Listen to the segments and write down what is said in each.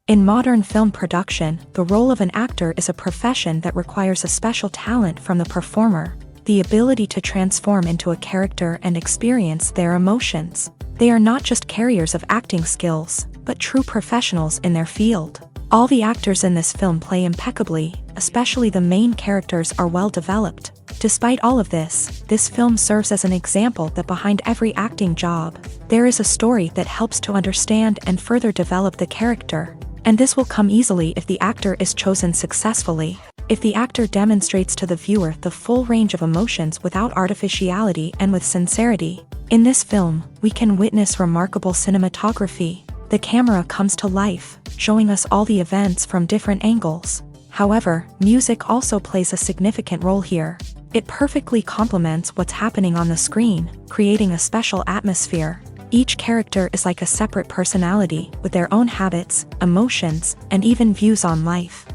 In modern film production, the role of an actor is a profession that requires a special talent from the performer, the ability to transform into a character and experience their emotions. They are not just carriers of acting skills, but true professionals in their field. All the actors in this film play impeccably, especially the main characters are well developed. Despite all of this film serves as an example that behind every acting job, there is a story that helps to understand and further develop the character. And this will come easily if the actor is chosen successfully. If the actor demonstrates to the viewer the full range of emotions without artificiality and with sincerity. In this film, we can witness remarkable cinematography. The camera comes to life, showing us all the events from different angles. However, music also plays a significant role here. It perfectly complements what's happening on the screen, creating a special atmosphere. Each character is like a separate personality, with their own habits, emotions, and even views on life.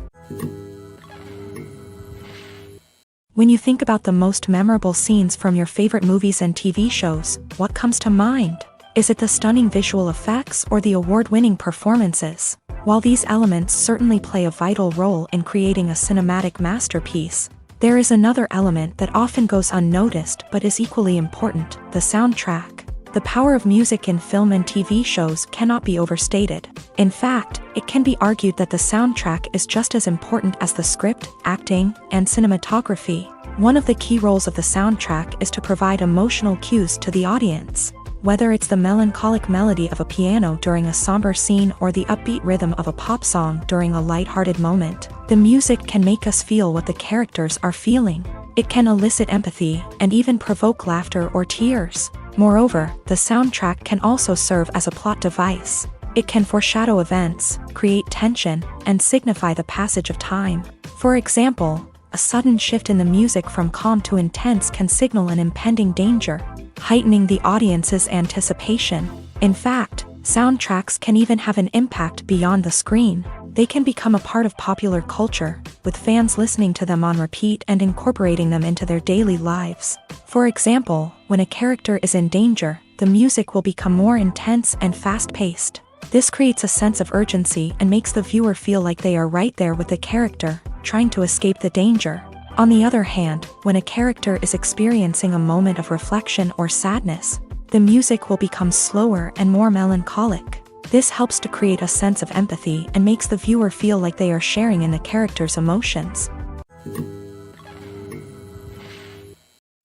When you think about the most memorable scenes from your favorite movies and TV shows, what comes to mind? Is it the stunning visual effects or the award-winning performances? While these elements certainly play a vital role in creating a cinematic masterpiece, there is another element that often goes unnoticed but is equally important: the soundtrack. The power of music in film and TV shows cannot be overstated. In fact, it can be argued that the soundtrack is just as important as the script, acting, and cinematography. One of the key roles of the soundtrack is to provide emotional cues to the audience. Whether it's the melancholic melody of a piano during a somber scene or the upbeat rhythm of a pop song during a lighthearted moment, the music can make us feel what the characters are feeling. It can elicit empathy and even provoke laughter or tears. Moreover, the soundtrack can also serve as a plot device. It can foreshadow events, create tension, and signify the passage of time. For example, a sudden shift in the music from calm to intense can signal an impending danger, heightening the audience's anticipation. In fact, soundtracks can even have an impact beyond the screen. They can become a part of popular culture, with fans listening to them on repeat and incorporating them into their daily lives. For example, when a character is in danger, the music will become more intense and fast-paced. This creates a sense of urgency and makes the viewer feel like they are right there with the character, trying to escape the danger. On the other hand, when a character is experiencing a moment of reflection or sadness, the music will become slower and more melancholic. This helps to create a sense of empathy and makes the viewer feel like they are sharing in the character's emotions.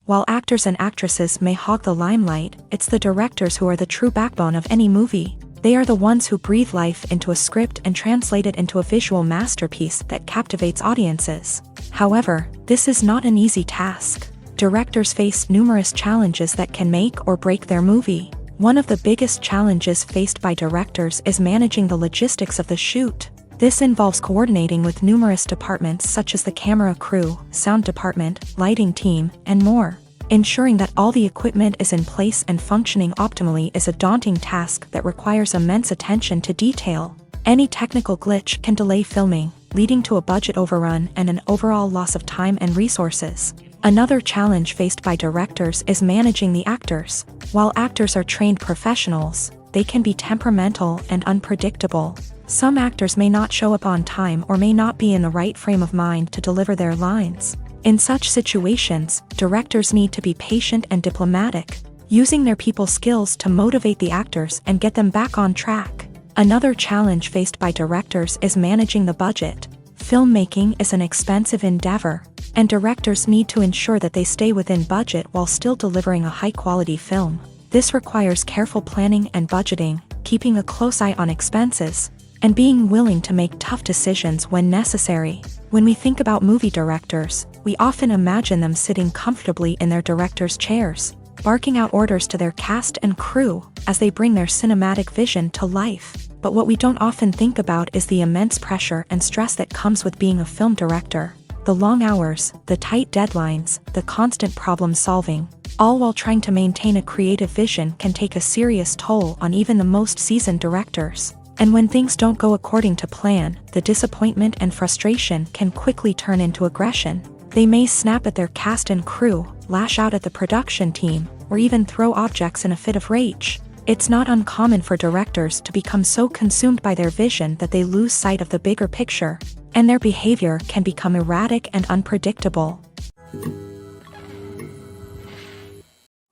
While actors and actresses may hog the limelight, it's the directors who are the true backbone of any movie. They are the ones who breathe life into a script and translate it into a visual masterpiece that captivates audiences. However, this is not an easy task. Directors face numerous challenges that can make or break their movie. One of the biggest challenges faced by directors is managing the logistics of the shoot. This involves coordinating with numerous departments such as the camera crew, sound department, lighting team, and more. Ensuring that all the equipment is in place and functioning optimally is a daunting task that requires immense attention to detail. Any technical glitch can delay filming, leading to a budget overrun and an overall loss of time and resources. Another challenge faced by directors is managing the actors. While actors are trained professionals, they can be temperamental and unpredictable. Some actors may not show up on time or may not be in the right frame of mind to deliver their lines. In such situations, directors need to be patient and diplomatic, using their people skills to motivate the actors and get them back on track. Another challenge faced by directors is managing the budget. Filmmaking is an expensive endeavor, and directors need to ensure that they stay within budget while still delivering a high-quality film. This requires careful planning and budgeting, keeping a close eye on expenses, and being willing to make tough decisions when necessary. When we think about movie directors, we often imagine them sitting comfortably in their director's chairs, barking out orders to their cast and crew as they bring their cinematic vision to life. But what we don't often think about is the immense pressure and stress that comes with being a film director. The long hours, the tight deadlines, the constant problem solving, all while trying to maintain a creative vision can take a serious toll on even the most seasoned directors. And when things don't go according to plan, the disappointment and frustration can quickly turn into aggression. They may snap at their cast and crew, lash out at the production team, or even throw objects in a fit of rage. It's not uncommon for directors to become so consumed by their vision that they lose sight of the bigger picture, and their behavior can become erratic and unpredictable.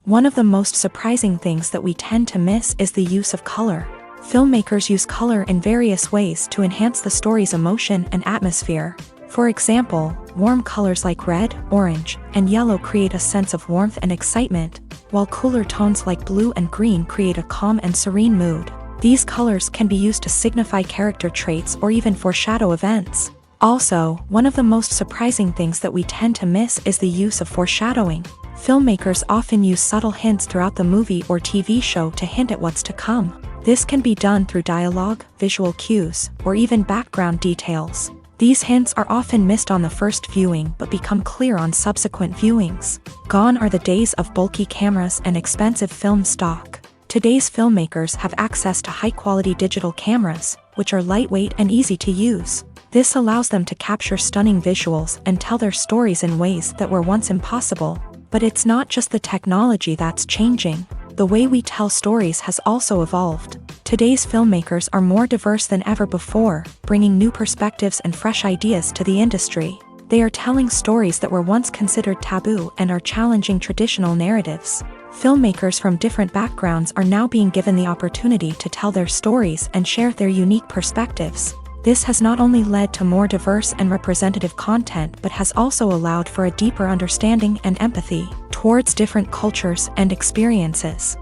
One of the most surprising things that we tend to miss is the use of color. Filmmakers use color in various ways to enhance the story's emotion and atmosphere. For example, warm colors like red, orange, and yellow create a sense of warmth and excitement, while cooler tones like blue and green create a calm and serene mood. These colors can be used to signify character traits or even foreshadow events. Also, one of the most surprising things that we tend to miss is the use of foreshadowing. Filmmakers often use subtle hints throughout the movie or TV show to hint at what's to come. This can be done through dialogue, visual cues, or even background details. These hints are often missed on the first viewing but become clear on subsequent viewings. Gone are the days of bulky cameras and expensive film stock. Today's filmmakers have access to high-quality digital cameras, which are lightweight and easy to use. This allows them to capture stunning visuals and tell their stories in ways that were once impossible. But it's not just the technology that's changing. The way we tell stories has also evolved. Today's filmmakers are more diverse than ever before, bringing new perspectives and fresh ideas to the industry. They are telling stories that were once considered taboo and are challenging traditional narratives. Filmmakers from different backgrounds are now being given the opportunity to tell their stories and share their unique perspectives. This has not only led to more diverse and representative content but has also allowed for a deeper understanding and empathy towards different cultures and experiences.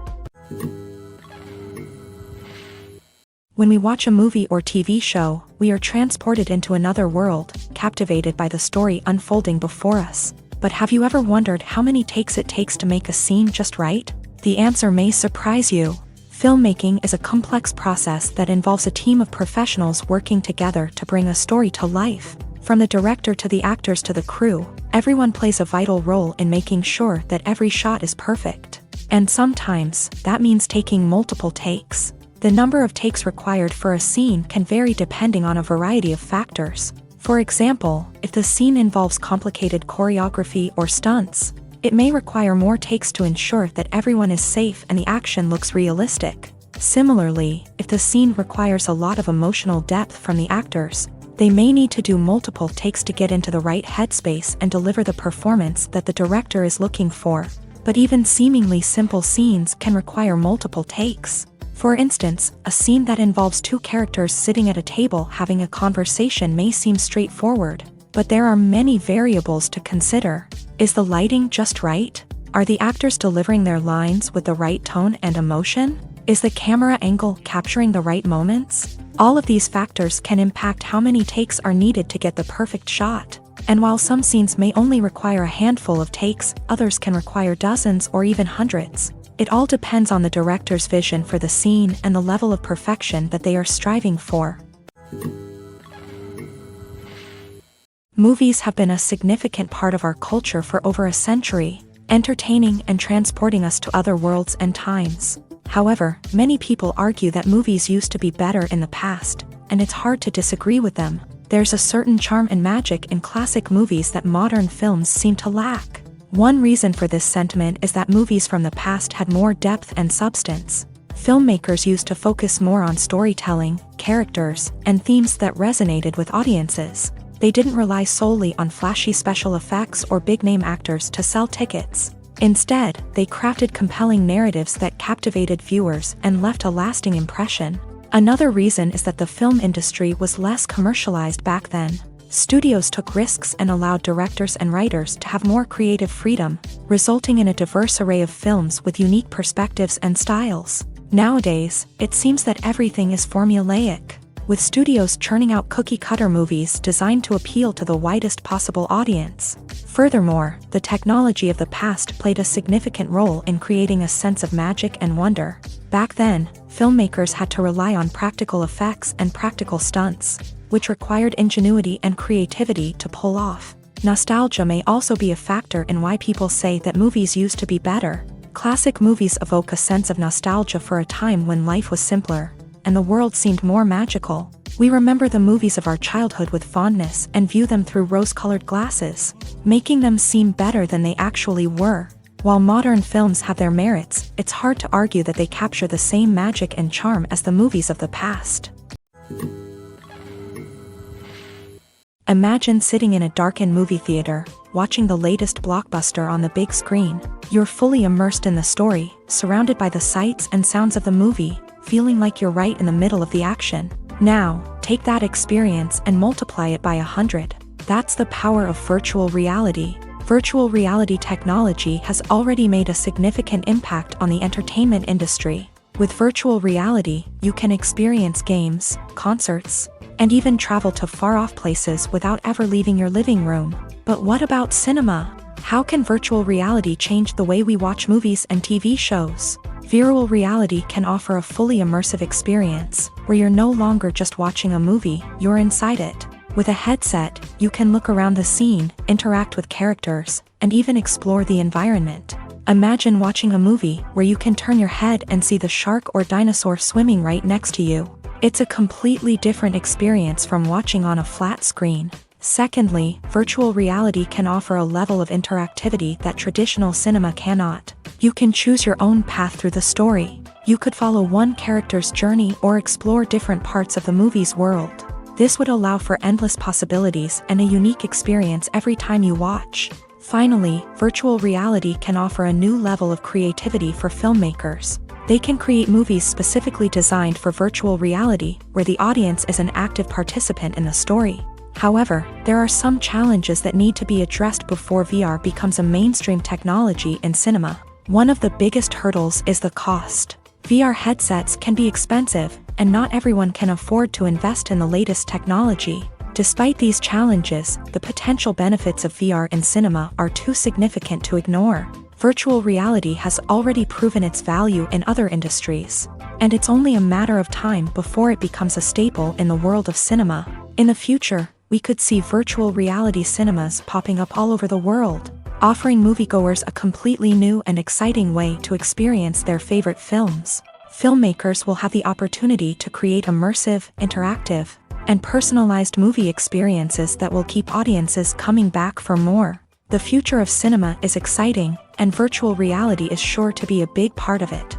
When we watch a movie or TV show, we are transported into another world, captivated by the story unfolding before us. But have you ever wondered how many takes it takes to make a scene just right? The answer may surprise you. Filmmaking is a complex process that involves a team of professionals working together to bring a story to life. From the director to the actors to the crew, everyone plays a vital role in making sure that every shot is perfect. And sometimes, that means taking multiple takes. The number of takes required for a scene can vary depending on a variety of factors. For example, if the scene involves complicated choreography or stunts, it may require more takes to ensure that everyone is safe and the action looks realistic. Similarly, if the scene requires a lot of emotional depth from the actors, they may need to do multiple takes to get into the right headspace and deliver the performance that the director is looking for. But even seemingly simple scenes can require multiple takes. For instance, a scene that involves two characters sitting at a table having a conversation may seem straightforward, but there are many variables to consider. Is the lighting just right? Are the actors delivering their lines with the right tone and emotion? Is the camera angle capturing the right moments? All of these factors can impact how many takes are needed to get the perfect shot. And while some scenes may only require a handful of takes, others can require dozens or even hundreds. It all depends on the director's vision for the scene and the level of perfection that they are striving for. Movies have been a significant part of our culture for over a century, entertaining and transporting us to other worlds and times. However, many people argue that movies used to be better in the past, and it's hard to disagree with them. There's a certain charm and magic in classic movies that modern films seem to lack. One reason for this sentiment is that movies from the past had more depth and substance. Filmmakers used to focus more on storytelling, characters, and themes that resonated with audiences. They didn't rely solely on flashy special effects or big-name actors to sell tickets. Instead, they crafted compelling narratives that captivated viewers and left a lasting impression. Another reason is that the film industry was less commercialized back then. Studios took risks and allowed directors and writers to have more creative freedom, resulting in a diverse array of films with unique perspectives and styles. Nowadays, it seems that everything is formulaic, with studios churning out cookie-cutter movies designed to appeal to the widest possible audience. Furthermore, the technology of the past played a significant role in creating a sense of magic and wonder. Back then, filmmakers had to rely on practical effects and practical stunts, which required ingenuity and creativity to pull off. Nostalgia may also be a factor in why people say that movies used to be better. Classic movies evoke a sense of nostalgia for a time when life was simpler, and the world seemed more magical. We remember the movies of our childhood with fondness and view them through rose-colored glasses, making them seem better than they actually were. While modern films have their merits, it's hard to argue that they capture the same magic and charm as the movies of the past. Imagine sitting in a darkened movie theater, watching the latest blockbuster on the big screen. You're fully immersed in the story, surrounded by the sights and sounds of the movie, feeling like you're right in the middle of the action. Now, take that experience and multiply it by 100. That's the power of virtual reality. Virtual reality technology has already made a significant impact on the entertainment industry. With virtual reality, you can experience games, concerts, and even travel to far-off places without ever leaving your living room. But what about cinema? How can virtual reality change the way we watch movies and TV shows? Virtual reality can offer a fully immersive experience, where you're no longer just watching a movie, you're inside it. With a headset, you can look around the scene, interact with characters, and even explore the environment. Imagine watching a movie where you can turn your head and see the shark or dinosaur swimming right next to you. It's a completely different experience from watching on a flat screen. Secondly, virtual reality can offer a level of interactivity that traditional cinema cannot. You can choose your own path through the story. You could follow one character's journey or explore different parts of the movie's world. This would allow for endless possibilities and a unique experience every time you watch. Finally, virtual reality can offer a new level of creativity for filmmakers. They can create movies specifically designed for virtual reality, where the audience is an active participant in the story. However, there are some challenges that need to be addressed before VR becomes a mainstream technology in cinema. One of the biggest hurdles is the cost. VR headsets can be expensive, and not everyone can afford to invest in the latest technology. Despite these challenges, the potential benefits of VR in cinema are too significant to ignore. Virtual reality has already proven its value in other industries, and it's only a matter of time before it becomes a staple in the world of cinema. In the future, we could see virtual reality cinemas popping up all over the world, offering moviegoers a completely new and exciting way to experience their favorite films. Filmmakers will have the opportunity to create immersive, interactive, and personalized movie experiences that will keep audiences coming back for more. The future of cinema is exciting, and virtual reality is sure to be a big part of it.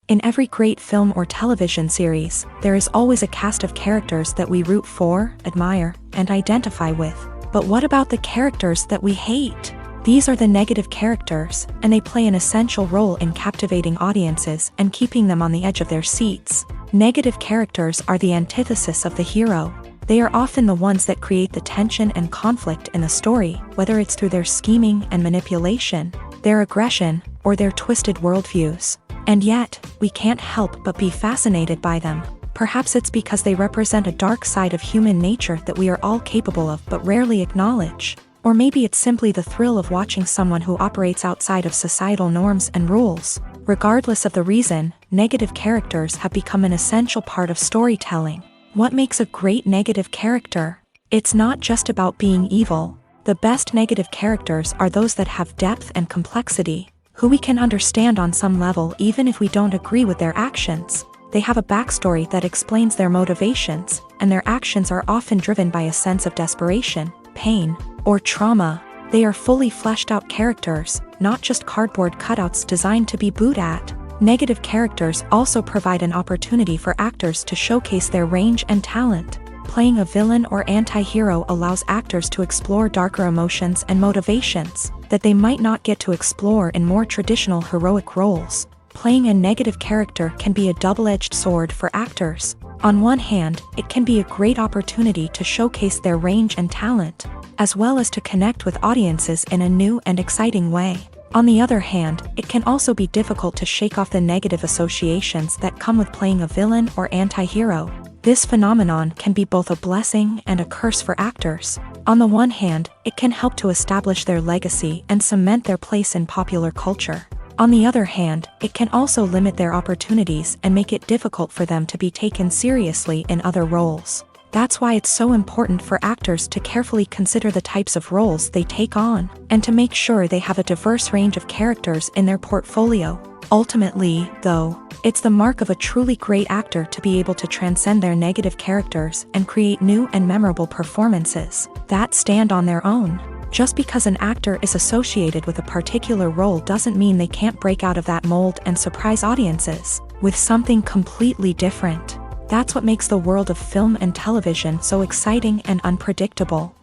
In every great film or television series, there is always a cast of characters that we root for, admire, and identify with. But what about the characters that we hate? These are the negative characters, and they play an essential role in captivating audiences and keeping them on the edge of their seats. Negative characters are the antithesis of the hero. They are often the ones that create the tension and conflict in the story, whether it's through their scheming and manipulation, their aggression, or their twisted worldviews. And yet, we can't help but be fascinated by them. Perhaps it's because they represent a dark side of human nature that we are all capable of but rarely acknowledge. Or maybe it's simply the thrill of watching someone who operates outside of societal norms and rules. Regardless of the reason, negative characters have become an essential part of storytelling. What makes a great negative character? It's not just about being evil. The best negative characters are those that have depth and complexity, who we can understand on some level even if we don't agree with their actions. They have a backstory that explains their motivations, and their actions are often driven by a sense of desperation, pain, or trauma. They are fully fleshed out characters, not just cardboard cutouts designed to be booed at. Negative characters also provide an opportunity for actors to showcase their range and talent. Playing a villain or anti-hero allows actors to explore darker emotions and motivations that they might not get to explore in more traditional heroic roles. Playing a negative character can be a double-edged sword for actors. On one hand, it can be a great opportunity to showcase their range and talent, as well as to connect with audiences in a new and exciting way. On the other hand, it can also be difficult to shake off the negative associations that come with playing a villain or anti-hero. This phenomenon can be both a blessing and a curse for actors. On the one hand, it can help to establish their legacy and cement their place in popular culture. On the other hand, it can also limit their opportunities and make it difficult for them to be taken seriously in other roles. That's why it's so important for actors to carefully consider the types of roles they take on, and to make sure they have a diverse range of characters in their portfolio. Ultimately, though, it's the mark of a truly great actor to be able to transcend their negative characters and create new and memorable performances that stand on their own. Just because an actor is associated with a particular role doesn't mean they can't break out of that mold and surprise audiences with something completely different. That's what makes the world of film and television so exciting and unpredictable.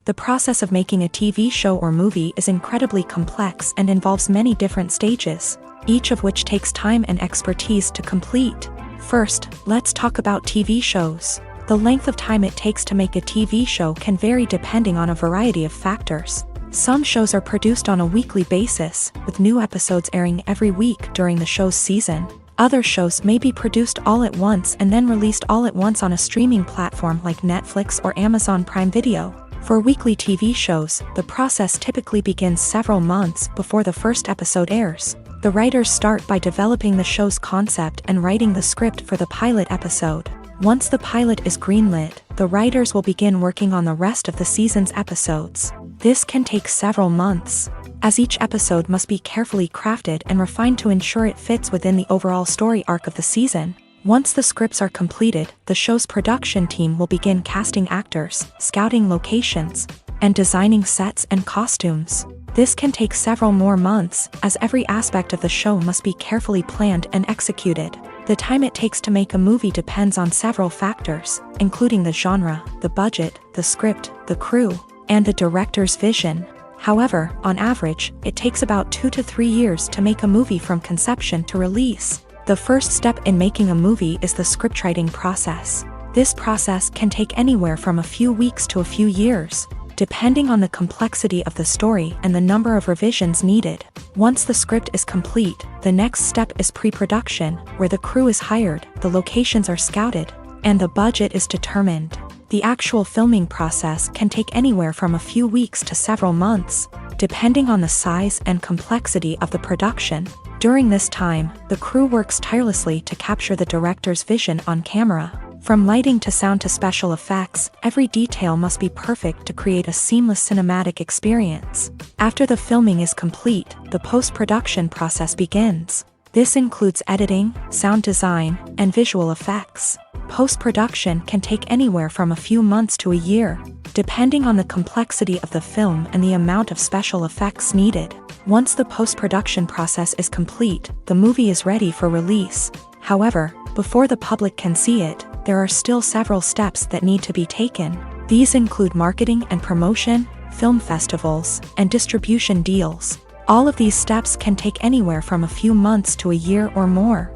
The process of making a TV show or movie is incredibly complex and involves many different stages, each of which takes time and expertise to complete. First, let's talk about TV shows. The length of time it takes to make a TV show can vary depending on a variety of factors. Some shows are produced on a weekly basis, with new episodes airing every week during the show's season. Other shows may be produced all at once and then released all at once on a streaming platform like Netflix or Amazon Prime Video. For weekly TV shows, the process typically begins several months before the first episode airs. The writers start by developing the show's concept and writing the script for the pilot episode. Once the pilot is greenlit, the writers will begin working on the rest of the season's episodes. This can take several months, as each episode must be carefully crafted and refined to ensure it fits within the overall story arc of the season. Once the scripts are completed, the show's production team will begin casting actors, scouting locations, and designing sets and costumes. This can take several more months, as every aspect of the show must be carefully planned and executed. The time it takes to make a movie depends on several factors, including the genre, the budget, the script, the crew, and the director's vision. However, on average, it takes about 2 to 3 years to make a movie from conception to release. The first step in making a movie is the scriptwriting process. This process can take anywhere from a few weeks to a few years, depending on the complexity of the story and the number of revisions needed. Once the script is complete, the next step is pre-production, where the crew is hired, the locations are scouted, and the budget is determined. The actual filming process can take anywhere from a few weeks to several months, depending on the size and complexity of the production. During this time, the crew works tirelessly to capture the director's vision on camera. From lighting to sound to special effects, every detail must be perfect to create a seamless cinematic experience. After the filming is complete, the post-production process begins. This includes editing, sound design, and visual effects. Post-production can take anywhere from a few months to a year, depending on the complexity of the film and the amount of special effects needed. Once the post-production process is complete, the movie is ready for release. However, before the public can see it, there are still several steps that need to be taken. These include marketing and promotion, film festivals, and distribution deals. All of these steps can take anywhere from a few months to a year or more.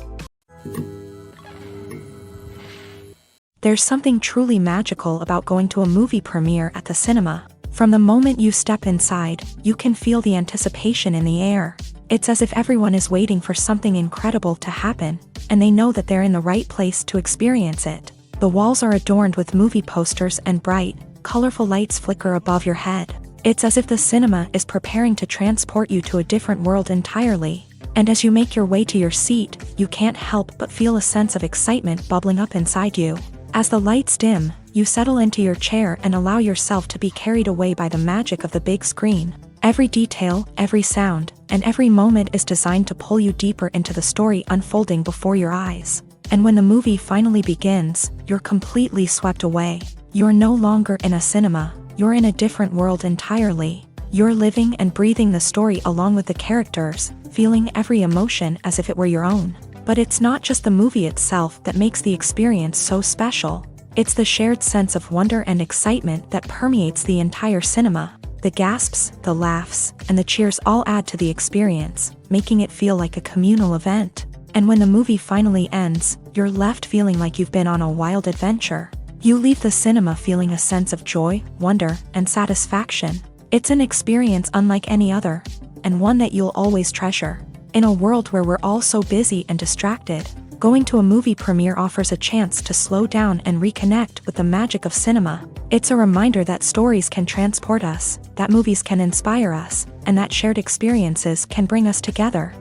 There's something truly magical about going to a movie premiere at the cinema. From the moment you step inside, you can feel the anticipation in the air. It's as if everyone is waiting for something incredible to happen, and they know that they're in the right place to experience it. The walls are adorned with movie posters and bright, colorful lights flicker above your head. It's as if the cinema is preparing to transport you to a different world entirely. And as you make your way to your seat, you can't help but feel a sense of excitement bubbling up inside you. As the lights dim, you settle into your chair and allow yourself to be carried away by the magic of the big screen. Every detail, every sound, and every moment is designed to pull you deeper into the story unfolding before your eyes. And when the movie finally begins, you're completely swept away. You're no longer in a cinema, you're in a different world entirely. You're living and breathing the story along with the characters, feeling every emotion as if it were your own. But it's not just the movie itself that makes the experience so special. It's the shared sense of wonder and excitement that permeates the entire cinema. The gasps, the laughs, and the cheers all add to the experience, making it feel like a communal event. And when the movie finally ends, you're left feeling like you've been on a wild adventure. You leave the cinema feeling a sense of joy, wonder, and satisfaction. It's an experience unlike any other, and one that you'll always treasure. In a world where we're all so busy and distracted, going to a movie premiere offers a chance to slow down and reconnect with the magic of cinema. It's a reminder that stories can transport us, that movies can inspire us, and that shared experiences can bring us together.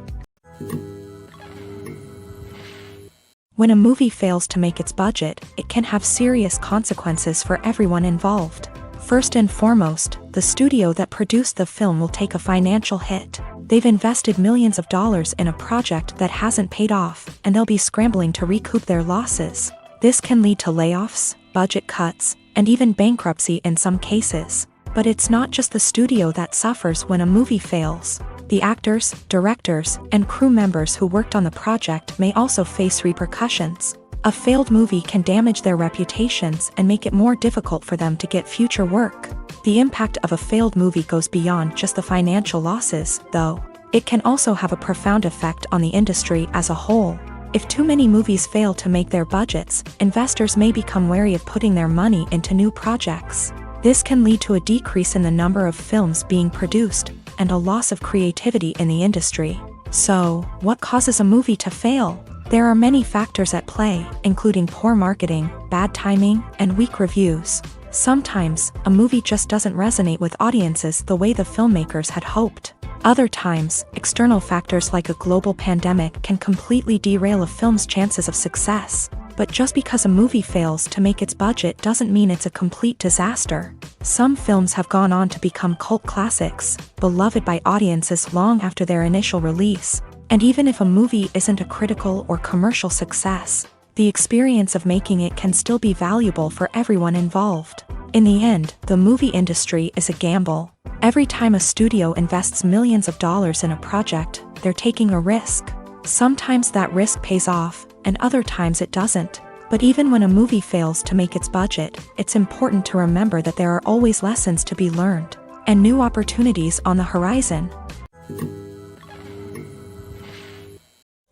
When a movie fails to make its budget, it can have serious consequences for everyone involved. First and foremost, the studio that produced the film will take a financial hit. They've invested millions of dollars in a project that hasn't paid off, and they'll be scrambling to recoup their losses. This can lead to layoffs, budget cuts, and even bankruptcy in some cases. But it's not just the studio that suffers when a movie fails. The actors, directors, and crew members who worked on the project may also face repercussions. A failed movie can damage their reputations and make it more difficult for them to get future work. The impact of a failed movie goes beyond just the financial losses, though. It can also have a profound effect on the industry as a whole. If too many movies fail to make their budgets, investors may become wary of putting their money into new projects. This can lead to a decrease in the number of films being produced, and a loss of creativity in the industry. So, what causes a movie to fail? There are many factors at play, including poor marketing, bad timing, and weak reviews. Sometimes, a movie just doesn't resonate with audiences the way the filmmakers had hoped. Other times, external factors like a global pandemic can completely derail a film's chances of success. But just because a movie fails to make its budget doesn't mean it's a complete disaster. Some films have gone on to become cult classics, beloved by audiences long after their initial release. And even if a movie isn't a critical or commercial success, the experience of making it can still be valuable for everyone involved. In the end, the movie industry is a gamble. Every time a studio invests millions of dollars in a project, they're taking a risk. Sometimes that risk pays off, and other times it doesn't. But even when a movie fails to make its budget, it's important to remember that there are always lessons to be learned, and new opportunities on the horizon.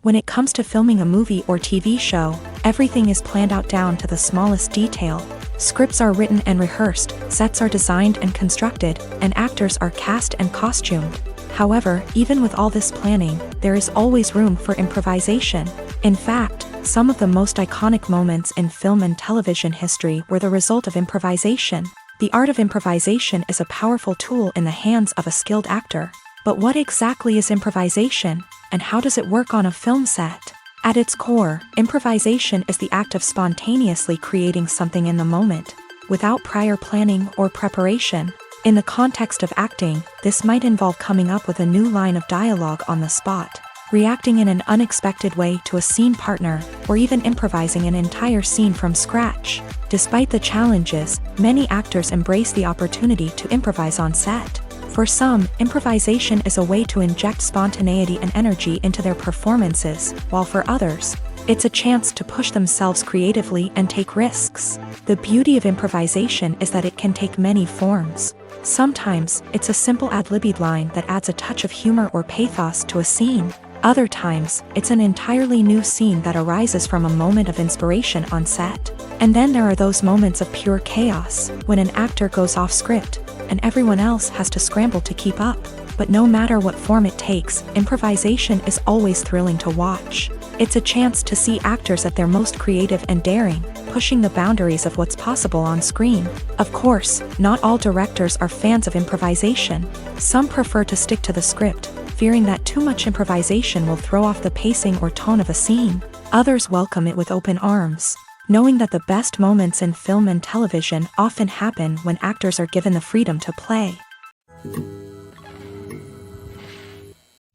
When it comes to filming a movie or TV show, everything is planned out down to the smallest detail. Scripts are written and rehearsed, sets are designed and constructed, and actors are cast and costumed. However, even with all this planning, there is always room for improvisation. In fact, some of the most iconic moments in film and television history were the result of improvisation. The art of improvisation is a powerful tool in the hands of a skilled actor. But what exactly is improvisation, and how does it work on a film set? At its core, improvisation is the act of spontaneously creating something in the moment, without prior planning or preparation. In the context of acting, this might involve coming up with a new line of dialogue on the spot, reacting in an unexpected way to a scene partner, or even improvising an entire scene from scratch. Despite the challenges, many actors embrace the opportunity to improvise on set. For some, improvisation is a way to inject spontaneity and energy into their performances, while for others, it's a chance to push themselves creatively and take risks. The beauty of improvisation is that it can take many forms. Sometimes, it's a simple ad-libbed line that adds a touch of humor or pathos to a scene. Other times, it's an entirely new scene that arises from a moment of inspiration on set. And then there are those moments of pure chaos, when an actor goes off script, and everyone else has to scramble to keep up. But no matter what form it takes, improvisation is always thrilling to watch. It's a chance to see actors at their most creative and daring, pushing the boundaries of what's possible on screen. Of course, not all directors are fans of improvisation. Some prefer to stick to the script, fearing that too much improvisation will throw off the pacing or tone of a scene. Others welcome it with open arms, knowing that the best moments in film and television often happen when actors are given the freedom to play.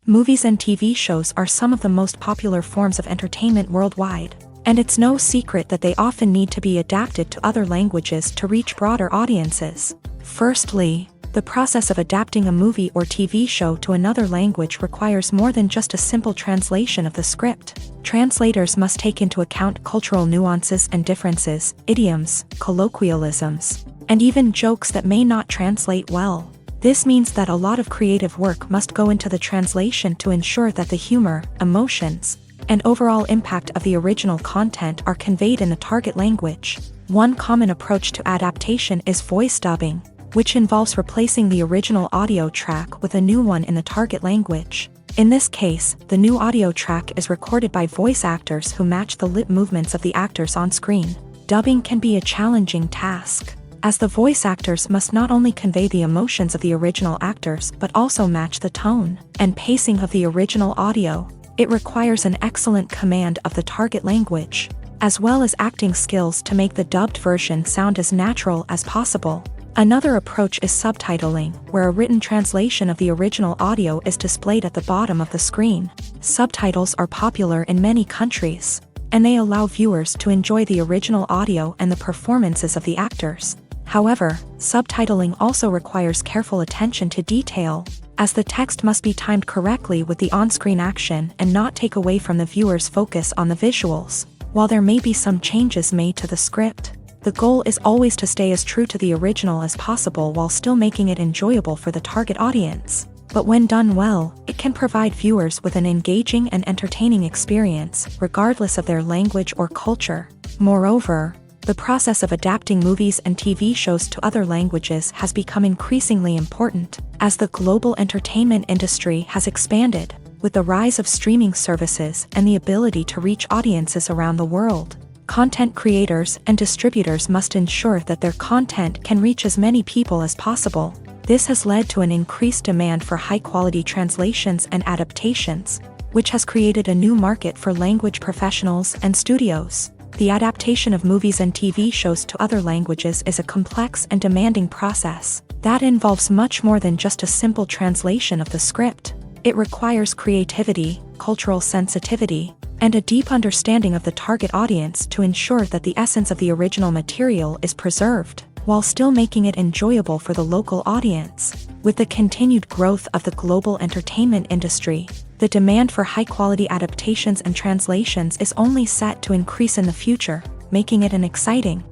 Movies and TV shows are some of the most popular forms of entertainment worldwide, and it's no secret that they often need to be adapted to other languages to reach broader audiences. Firstly, the process of adapting a movie or TV show to another language requires more than just a simple translation of the script. Translators must take into account cultural nuances and differences, idioms, colloquialisms, and even jokes that may not translate well. This means that a lot of creative work must go into the translation to ensure that the humor, emotions, and overall impact of the original content are conveyed in the target language. One common approach to adaptation is voice dubbing, which involves replacing the original audio track with a new one in the target language. In this case, the new audio track is recorded by voice actors who match the lip movements of the actors on screen. Dubbing can be a challenging task, as the voice actors must not only convey the emotions of the original actors but also match the tone and pacing of the original audio. It requires an excellent command of the target language, as well as acting skills to make the dubbed version sound as natural as possible. Another approach is subtitling, where a written translation of the original audio is displayed at the bottom of the screen. Subtitles are popular in many countries, and they allow viewers to enjoy the original audio and the performances of the actors. However, subtitling also requires careful attention to detail, as the text must be timed correctly with the on-screen action and not take away from the viewer's focus on the visuals. While there may be some changes made to the script, the goal is always to stay as true to the original as possible while still making it enjoyable for the target audience. But when done well, it can provide viewers with an engaging and entertaining experience, regardless of their language or culture. Moreover, the process of adapting movies and TV shows to other languages has become increasingly important, as the global entertainment industry has expanded, with the rise of streaming services and the ability to reach audiences around the world. Content creators and distributors must ensure that their content can reach as many people as possible. This has led to an increased demand for high-quality translations and adaptations, which has created a new market for language professionals and studios. The adaptation of movies and TV shows to other languages is a complex and demanding process that involves much more than just a simple translation of the script. It requires creativity, cultural sensitivity, and a deep understanding of the target audience to ensure that the essence of the original material is preserved, while still making it enjoyable for the local audience. With the continued growth of the global entertainment industry, the demand for high-quality adaptations and translations is only set to increase in the future, making it an exciting.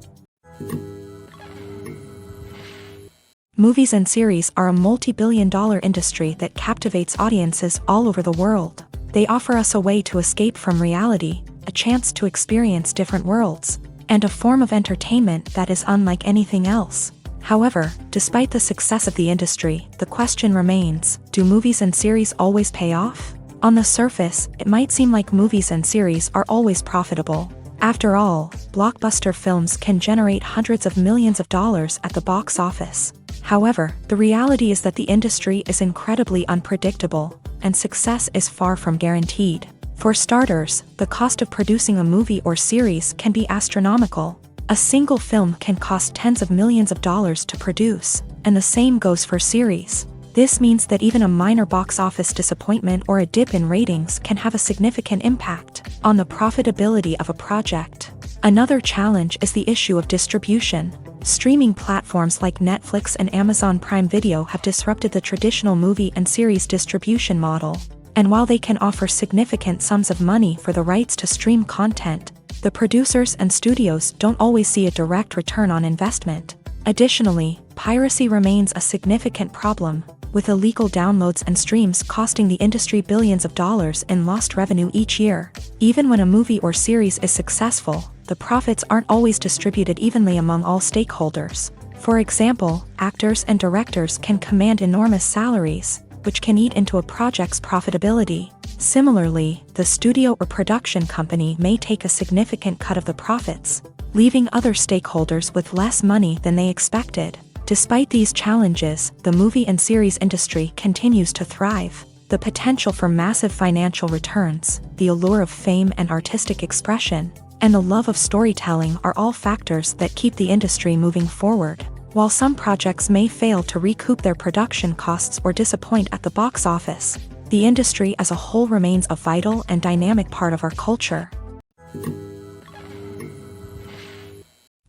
Movies and series are a multi-billion-dollar industry that captivates audiences all over the world. They offer us a way to escape from reality, a chance to experience different worlds, and a form of entertainment that is unlike anything else. However, despite the success of the industry, the question remains, do movies and series always pay off? On the surface, it might seem like movies and series are always profitable. After all, blockbuster films can generate hundreds of millions of dollars at the box office. However, the reality is that the industry is incredibly unpredictable, and success is far from guaranteed. For starters, the cost of producing a movie or series can be astronomical. A single film can cost tens of millions of dollars to produce, and the same goes for series. This means that even a minor box office disappointment or a dip in ratings can have a significant impact on the profitability of a project. Another challenge is the issue of distribution. Streaming platforms like Netflix and Amazon Prime Video have disrupted the traditional movie and series distribution model. And while they can offer significant sums of money for the rights to stream content, the producers and studios don't always see a direct return on investment. Additionally, piracy remains a significant problem, with illegal downloads and streams costing the industry billions of dollars in lost revenue each year. Even when a movie or series is successful, the profits aren't always distributed evenly among all stakeholders. For example, actors and directors can command enormous salaries, which can eat into a project's profitability. Similarly, the studio or production company may take a significant cut of the profits, leaving other stakeholders with less money than they expected. Despite these challenges, the movie and series industry continues to thrive. The potential for massive financial returns, the allure of fame and artistic expression, and the love of storytelling are all factors that keep the industry moving forward. While some projects may fail to recoup their production costs or disappoint at the box office, the industry as a whole remains a vital and dynamic part of our culture.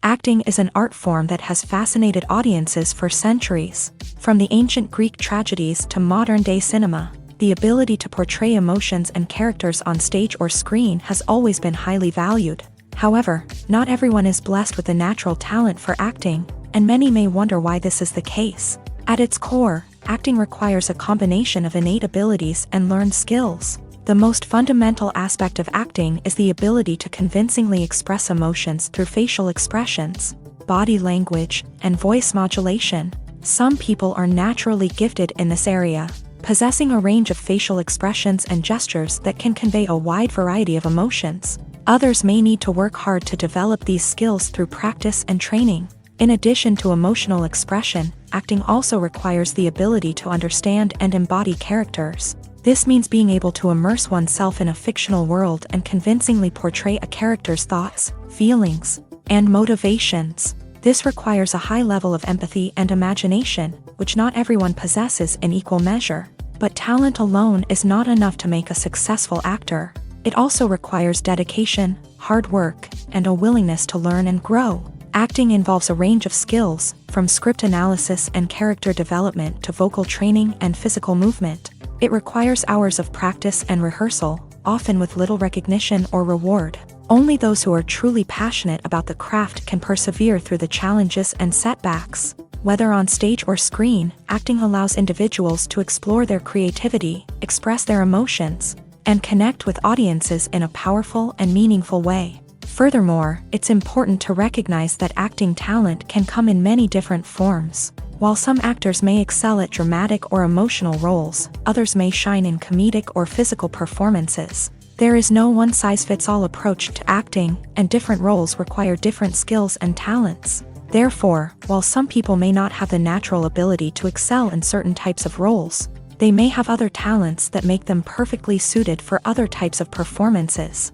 Acting is an art form that has fascinated audiences for centuries. From the ancient Greek tragedies to modern-day cinema, the ability to portray emotions and characters on stage or screen has always been highly valued. However, not everyone is blessed with the natural talent for acting, and many may wonder why this is the case. At its core, acting requires a combination of innate abilities and learned skills. The most fundamental aspect of acting is the ability to convincingly express emotions through facial expressions, body language, and voice modulation. Some people are naturally gifted in this area, possessing a range of facial expressions and gestures that can convey a wide variety of emotions. Others may need to work hard to develop these skills through practice and training. In addition to emotional expression, acting also requires the ability to understand and embody characters. This means being able to immerse oneself in a fictional world and convincingly portray a character's thoughts, feelings, and motivations. This requires a high level of empathy and imagination, which not everyone possesses in equal measure. But talent alone is not enough to make a successful actor. It also requires dedication, hard work, and a willingness to learn and grow. Acting involves a range of skills, from script analysis and character development to vocal training and physical movement. It requires hours of practice and rehearsal, often with little recognition or reward. Only those who are truly passionate about the craft can persevere through the challenges and setbacks. Whether on stage or screen, acting allows individuals to explore their creativity, express their emotions, and connect with audiences in a powerful and meaningful way. Furthermore, it's important to recognize that acting talent can come in many different forms. While some actors may excel at dramatic or emotional roles, others may shine in comedic or physical performances. There is no one-size-fits-all approach to acting, and different roles require different skills and talents. Therefore, while some people may not have the natural ability to excel in certain types of roles, they may have other talents that make them perfectly suited for other types of performances.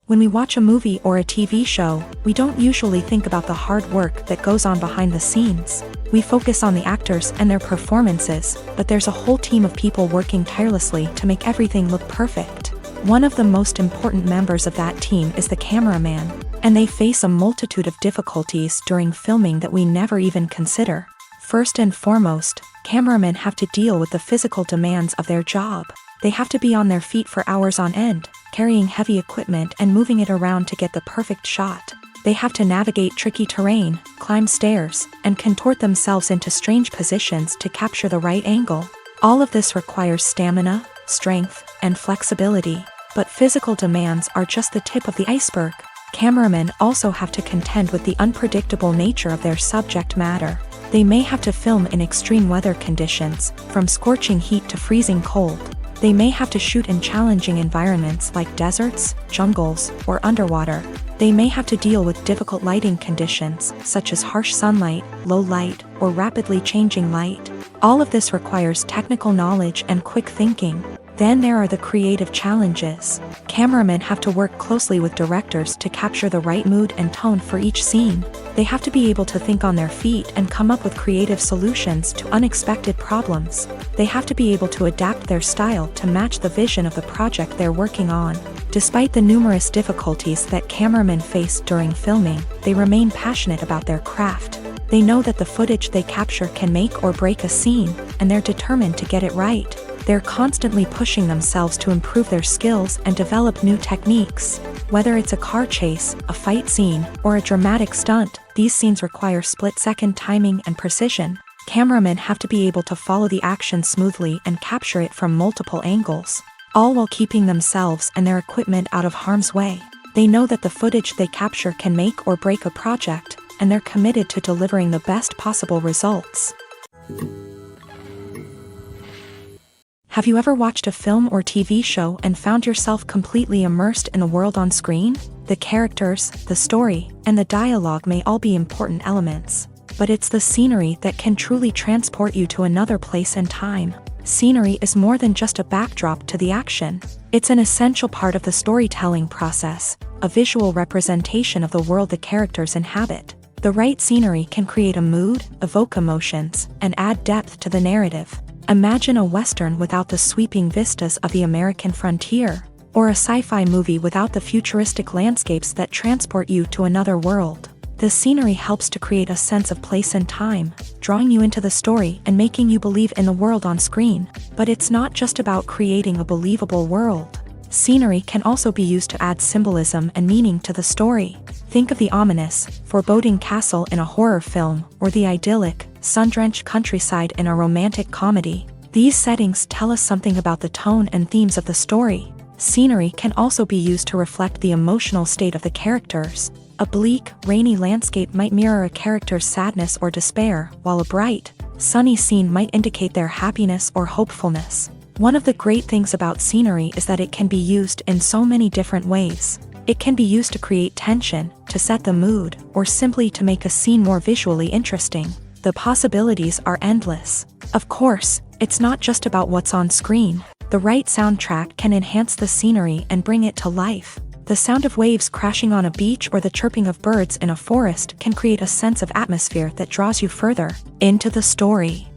When we watch a movie or a TV show, we don't usually think about the hard work that goes on behind the scenes. We focus on the actors and their performances, but there's a whole team of people working tirelessly to make everything look perfect. One of the most important members of that team is the cameraman, and they face a multitude of difficulties during filming that we never even consider. First and foremost, cameramen have to deal with the physical demands of their job. They have to be on their feet for hours on end, carrying heavy equipment and moving it around to get the perfect shot. They have to navigate tricky terrain, climb stairs, and contort themselves into strange positions to capture the right angle. All of this requires stamina, strength, and flexibility. But physical demands are just the tip of the iceberg. Cameramen also have to contend with the unpredictable nature of their subject matter. They may have to film in extreme weather conditions, from scorching heat to freezing cold. They may have to shoot in challenging environments like deserts, jungles, or underwater. They may have to deal with difficult lighting conditions, such as harsh sunlight, low light, or rapidly changing light. All of this requires technical knowledge and quick thinking. Then there are the creative challenges. Cameramen have to work closely with directors to capture the right mood and tone for each scene. They have to be able to think on their feet and come up with creative solutions to unexpected problems. They have to be able to adapt their style to match the vision of the project they're working on. Despite the numerous difficulties that cameramen face during filming, they remain passionate about their craft. They know that the footage they capture can make or break a scene, and they're determined to get it right. They're constantly pushing themselves to improve their skills and develop new techniques. Whether it's a car chase, a fight scene, or a dramatic stunt, these scenes require split-second timing and precision. Cameramen have to be able to follow the action smoothly and capture it from multiple angles, all while keeping themselves and their equipment out of harm's way. They know that the footage they capture can make or break a project, and they're committed to delivering the best possible results. Have you ever watched a film or TV show and found yourself completely immersed in the world on screen? The characters, the story, and the dialogue may all be important elements, but it's the scenery that can truly transport you to another place and time. Scenery is more than just a backdrop to the action. It's an essential part of the storytelling process, a visual representation of the world the characters inhabit. The right scenery can create a mood, evoke emotions, and add depth to the narrative. Imagine a Western without the sweeping vistas of the American frontier, or a sci-fi movie without the futuristic landscapes that transport you to another world. The scenery helps to create a sense of place and time, drawing you into the story and making you believe in the world on screen. But it's not just about creating a believable world. Scenery can also be used to add symbolism and meaning to the story. Think of the ominous, foreboding castle in a horror film, or the idyllic, sun-drenched countryside in a romantic comedy. These settings tell us something about the tone and themes of the story. Scenery can also be used to reflect the emotional state of the characters. A bleak, rainy landscape might mirror a character's sadness or despair, while a bright, sunny scene might indicate their happiness or hopefulness. One of the great things about scenery is that it can be used in so many different ways. It can be used to create tension, to set the mood, or simply to make a scene more visually interesting. The possibilities are endless. Of course, it's not just about what's on screen. The right soundtrack can enhance the scenery and bring it to life. The sound of waves crashing on a beach or the chirping of birds in a forest can create a sense of atmosphere that draws you further into the story.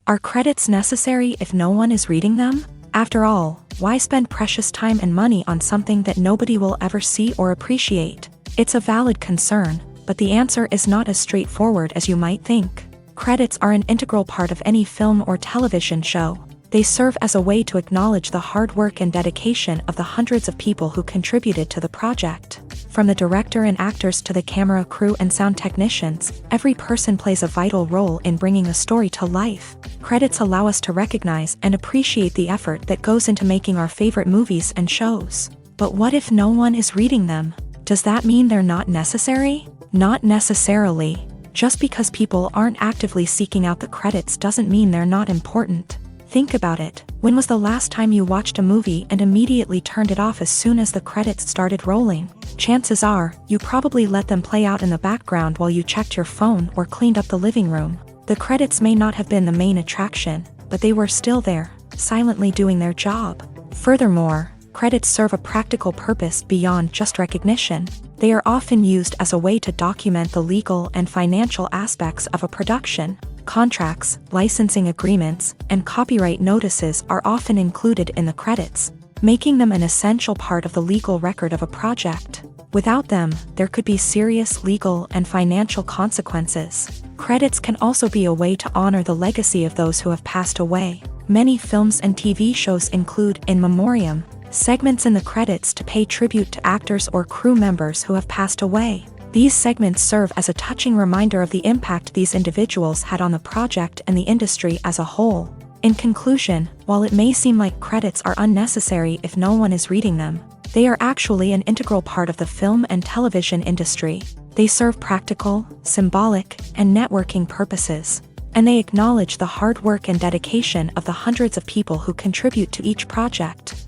Are credits necessary if no one is reading them? After all, why spend precious time and money on something that nobody will ever see or appreciate? It's a valid concern, but the answer is not as straightforward as you might think. Credits are an integral part of any film or television show. They serve as a way to acknowledge the hard work and dedication of the hundreds of people who contributed to the project. From the director and actors to the camera crew and sound technicians, every person plays a vital role in bringing a story to life. Credits allow us to recognize and appreciate the effort that goes into making our favorite movies and shows. But what if no one is reading them? Does that mean they're not necessary? Not necessarily. Just because people aren't actively seeking out the credits doesn't mean they're not important. Think about it. When was the last time you watched a movie and immediately turned it off as soon as the credits started rolling? Chances are, you probably let them play out in the background while you checked your phone or cleaned up the living room. The credits may not have been the main attraction, but they were still there, silently doing their job. Furthermore, credits serve a practical purpose beyond just recognition. They are often used as a way to document the legal and financial aspects of a production. Contracts, licensing agreements, and copyright notices are often included in the credits, making them an essential part of the legal record of a project. Without them, there could be serious legal and financial consequences. Credits can also be a way to honor the legacy of those who have passed away. Many films and TV shows include in memoriam segments in the credits to pay tribute to actors or crew members who have passed away. These segments serve as a touching reminder of the impact these individuals had on the project and the industry as a whole. In conclusion, while it may seem like credits are unnecessary if no one is reading them, they are actually an integral part of the film and television industry. They serve practical, symbolic, and networking purposes, and they acknowledge the hard work and dedication of the hundreds of people who contribute to each project.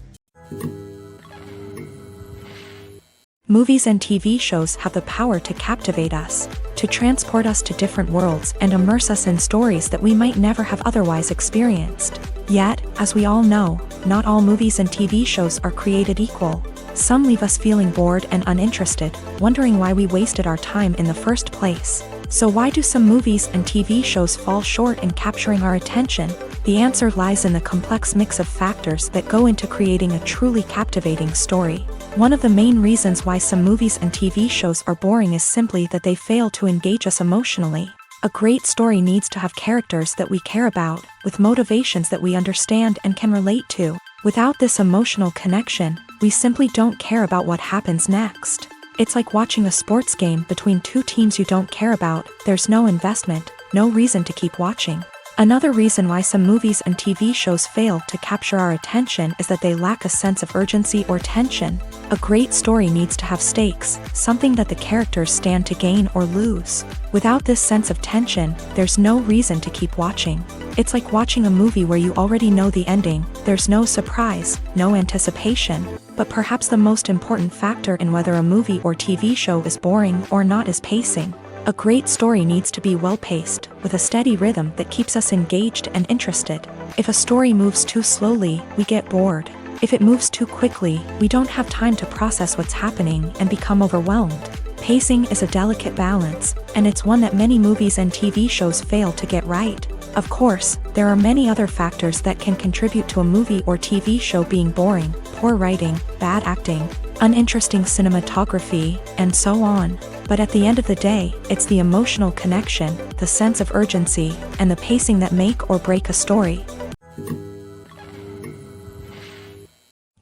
Movies and TV shows have the power to captivate us, to transport us to different worlds and immerse us in stories that we might never have otherwise experienced. Yet, as we all know, not all movies and TV shows are created equal. Some leave us feeling bored and uninterested, wondering why we wasted our time in the first place. So why do some movies and TV shows fall short in capturing our attention? The answer lies in the complex mix of factors that go into creating a truly captivating story. One of the main reasons why some movies and TV shows are boring is simply that they fail to engage us emotionally. A great story needs to have characters that we care about, with motivations that we understand and can relate to. Without this emotional connection, we simply don't care about what happens next. It's like watching a sports game between two teams you don't care about. There's no investment, no reason to keep watching. Another reason why some movies and TV shows fail to capture our attention is that they lack a sense of urgency or tension. A great story needs to have stakes, something that the characters stand to gain or lose. Without this sense of tension, there's no reason to keep watching. It's like watching a movie where you already know the ending. There's no surprise, no anticipation. But perhaps the most important factor in whether a movie or TV show is boring or not is pacing. A great story needs to be well-paced, with a steady rhythm that keeps us engaged and interested. If a story moves too slowly, we get bored. If it moves too quickly, we don't have time to process what's happening and become overwhelmed. Pacing is a delicate balance, and it's one that many movies and TV shows fail to get right. Of course, there are many other factors that can contribute to a movie or TV show being boring: poor writing, bad acting, uninteresting cinematography, and so on. But at the end of the day, it's the emotional connection, the sense of urgency, and the pacing that make or break a story.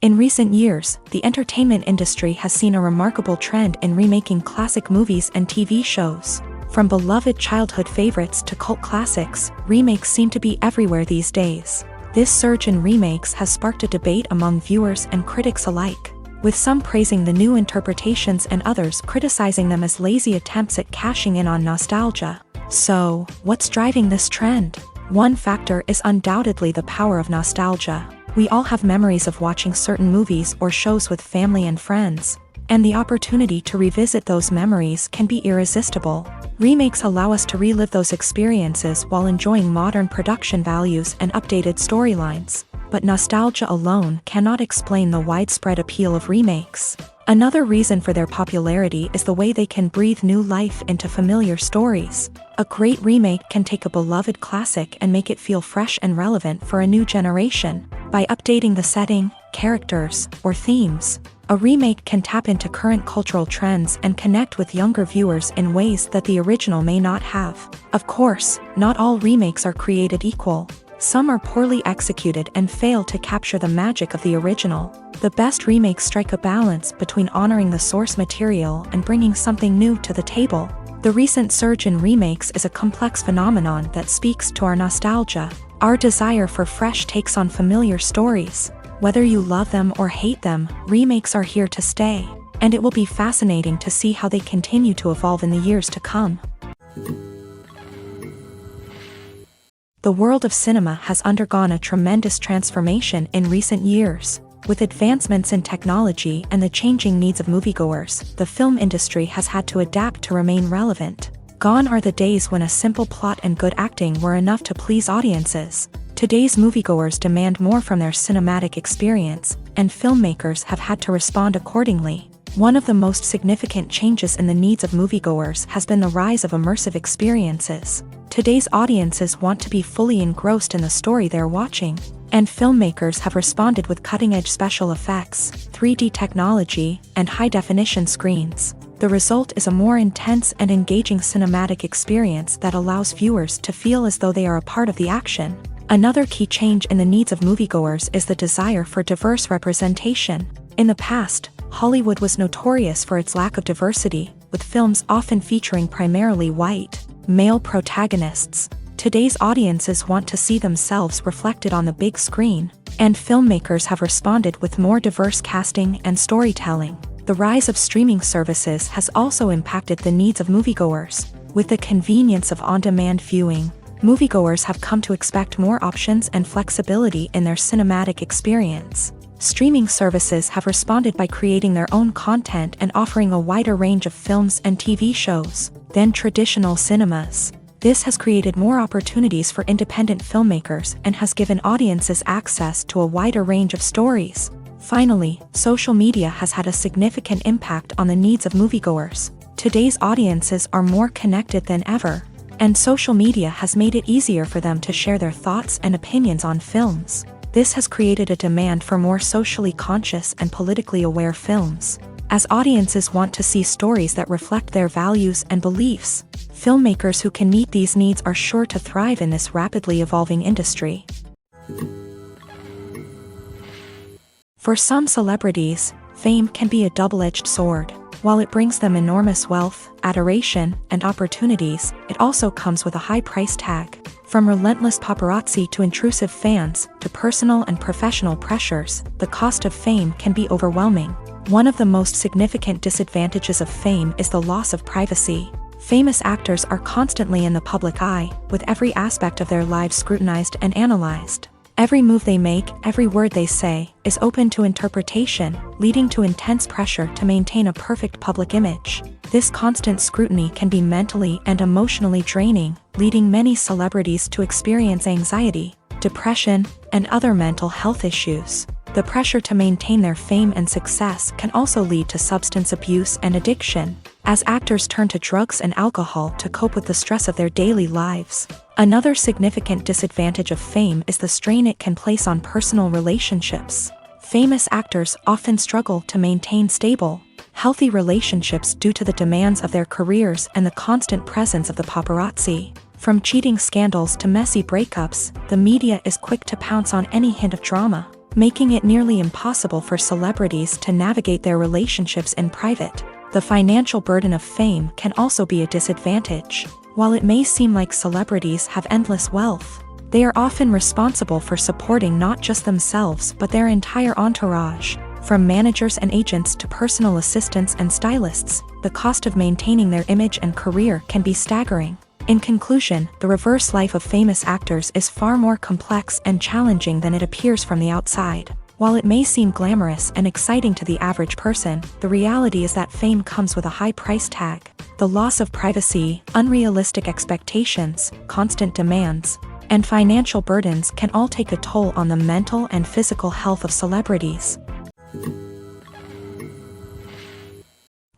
In recent years, the entertainment industry has seen a remarkable trend in remaking classic movies and TV shows. From beloved childhood favorites to cult classics, remakes seem to be everywhere these days. This surge in remakes has sparked a debate among viewers and critics alike, with some praising the new interpretations and others criticizing them as lazy attempts at cashing in on nostalgia. So, what's driving this trend? One factor is undoubtedly the power of nostalgia. We all have memories of watching certain movies or shows with family and friends, and the opportunity to revisit those memories can be irresistible. Remakes allow us to relive those experiences while enjoying modern production values and updated storylines. But nostalgia alone cannot explain the widespread appeal of remakes. Another reason for their popularity is the way they can breathe new life into familiar stories. A great remake can take a beloved classic and make it feel fresh and relevant for a new generation. By updating the setting, characters, or themes, a remake can tap into current cultural trends and connect with younger viewers in ways that the original may not have. Of course, not all remakes are created equal. Some are poorly executed and fail to capture the magic of the original. The best remakes strike a balance between honoring the source material and bringing something new to the table. The recent surge in remakes is a complex phenomenon that speaks to our nostalgia, our desire for fresh takes on familiar stories. Whether you love them or hate them, remakes are here to stay, and it will be fascinating to see how they continue to evolve in the years to come. The world of cinema has undergone a tremendous transformation in recent years. With advancements in technology and the changing needs of moviegoers, the film industry has had to adapt to remain relevant. Gone are the days when a simple plot and good acting were enough to please audiences. Today's moviegoers demand more from their cinematic experience, and filmmakers have had to respond accordingly. One of the most significant changes in the needs of moviegoers has been the rise of immersive experiences. Today's audiences want to be fully engrossed in the story they're watching, and filmmakers have responded with cutting-edge special effects, 3D technology, and high-definition screens. The result is a more intense and engaging cinematic experience that allows viewers to feel as though they are a part of the action. Another key change in the needs of moviegoers is the desire for diverse representation. In the past, Hollywood was notorious for its lack of diversity, with films often featuring primarily white, male protagonists. Today's audiences want to see themselves reflected on the big screen, and filmmakers have responded with more diverse casting and storytelling. The rise of streaming services has also impacted the needs of moviegoers. With the convenience of on-demand viewing, moviegoers have come to expect more options and flexibility in their cinematic experience. Streaming services have responded by creating their own content and offering a wider range of films and TV shows than traditional cinemas. This has created more opportunities for independent filmmakers and has given audiences access to a wider range of stories. Finally, social media has had a significant impact on the needs of moviegoers. Today's audiences are more connected than ever, and social media has made it easier for them to share their thoughts and opinions on films. This has created a demand for more socially conscious and politically aware films. As audiences want to see stories that reflect their values and beliefs, filmmakers who can meet these needs are sure to thrive in this rapidly evolving industry. For some celebrities, fame can be a double-edged sword. While it brings them enormous wealth, adoration, and opportunities, it also comes with a high price tag. From relentless paparazzi to intrusive fans, to personal and professional pressures, the cost of fame can be overwhelming. One of the most significant disadvantages of fame is the loss of privacy. Famous actors are constantly in the public eye, with every aspect of their lives scrutinized and analyzed. Every move they make, every word they say, is open to interpretation, leading to intense pressure to maintain a perfect public image. This constant scrutiny can be mentally and emotionally draining, leading many celebrities to experience anxiety, depression, and other mental health issues. The pressure to maintain their fame and success can also lead to substance abuse and addiction, as actors turn to drugs and alcohol to cope with the stress of their daily lives. Another significant disadvantage of fame is the strain it can place on personal relationships. Famous actors often struggle to maintain stable, healthy relationships due to the demands of their careers and the constant presence of the paparazzi. From cheating scandals to messy breakups, the media is quick to pounce on any hint of drama. making it nearly impossible for celebrities to navigate their relationships in private. The financial burden of fame can also be a disadvantage. While it may seem like celebrities have endless wealth, they are often responsible for supporting not just themselves but their entire entourage. From managers and agents to personal assistants and stylists, the cost of maintaining their image and career can be staggering. In conclusion, the reverse life of famous actors is far more complex and challenging than it appears from the outside. While it may seem glamorous and exciting to the average person, the reality is that fame comes with a high price tag. The loss of privacy, unrealistic expectations, constant demands, and financial burdens can all take a toll on the mental and physical health of celebrities.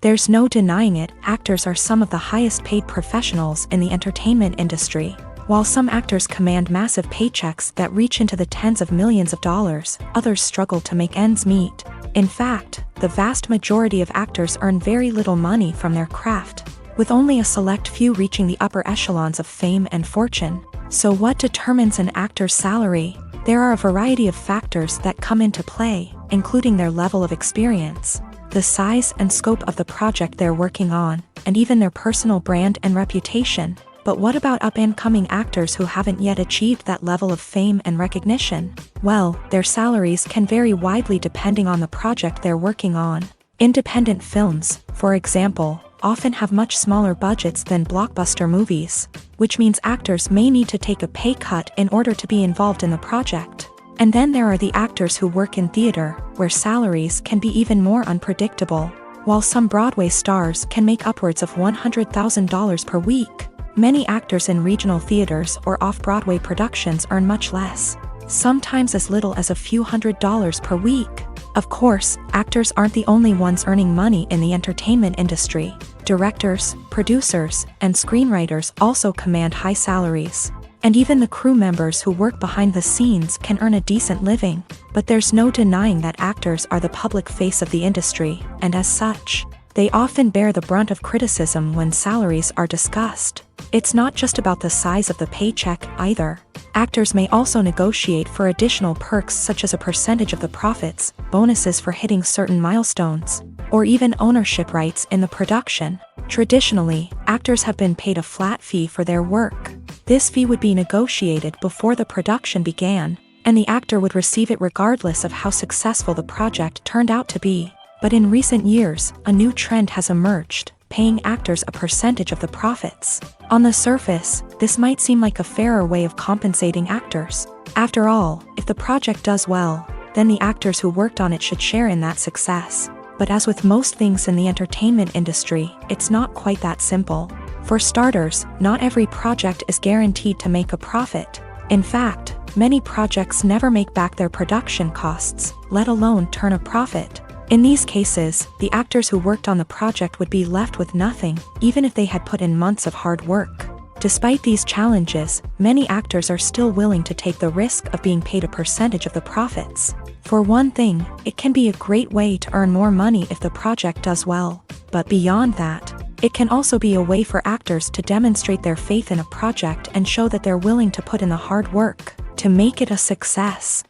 There's no denying it, actors are some of the highest paid professionals in the entertainment industry. While some actors command massive paychecks that reach into the tens of millions of dollars, others struggle to make ends meet. In fact, the vast majority of actors earn very little money from their craft, with only a select few reaching the upper echelons of fame and fortune. So what determines an actor's salary? There are a variety of factors that come into play, including their level of experience, the size and scope of the project they're working on, and even their personal brand and reputation. But what about up-and-coming actors who haven't yet achieved that level of fame and recognition? Well, their salaries can vary widely depending on the project they're working on. Independent films, for example, often have much smaller budgets than blockbuster movies, which means actors may need to take a pay cut in order to be involved in the project. And then there are the actors who work in theater, where salaries can be even more unpredictable. While some Broadway stars can make upwards of $100,000 per week, many actors in regional theaters or off-Broadway productions earn much less, sometimes as little as a few $100s per week. Of course, actors aren't the only ones earning money in the entertainment industry. Directors, producers, and screenwriters also command high salaries. And even the crew members who work behind the scenes can earn a decent living. But there's no denying that actors are the public face of the industry, and as such, they often bear the brunt of criticism when salaries are discussed. It's not just about the size of the paycheck either. Actors may also negotiate for additional perks such as a percentage of the profits, bonuses for hitting certain milestones, or even ownership rights in the production. Traditionally, actors have been paid a flat fee for their work. This fee would be negotiated before the production began, and the actor would receive it regardless of how successful the project turned out to be. But in recent years, a new trend has emerged, paying actors a percentage of the profits. On the surface, this might seem like a fairer way of compensating actors. After all, if the project does well, then the actors who worked on it should share in that success. But as with most things in the entertainment industry, it's not quite that simple. For starters, not every project is guaranteed to make a profit. In fact, many projects never make back their production costs, let alone turn a profit. In these cases, the actors who worked on the project would be left with nothing, even if they had put in months of hard work. Despite these challenges, many actors are still willing to take the risk of being paid a percentage of the profits. For one thing, it can be a great way to earn more money if the project does well. But beyond that, it can also be a way for actors to demonstrate their faith in a project and show that they're willing to put in the hard work to make it a success.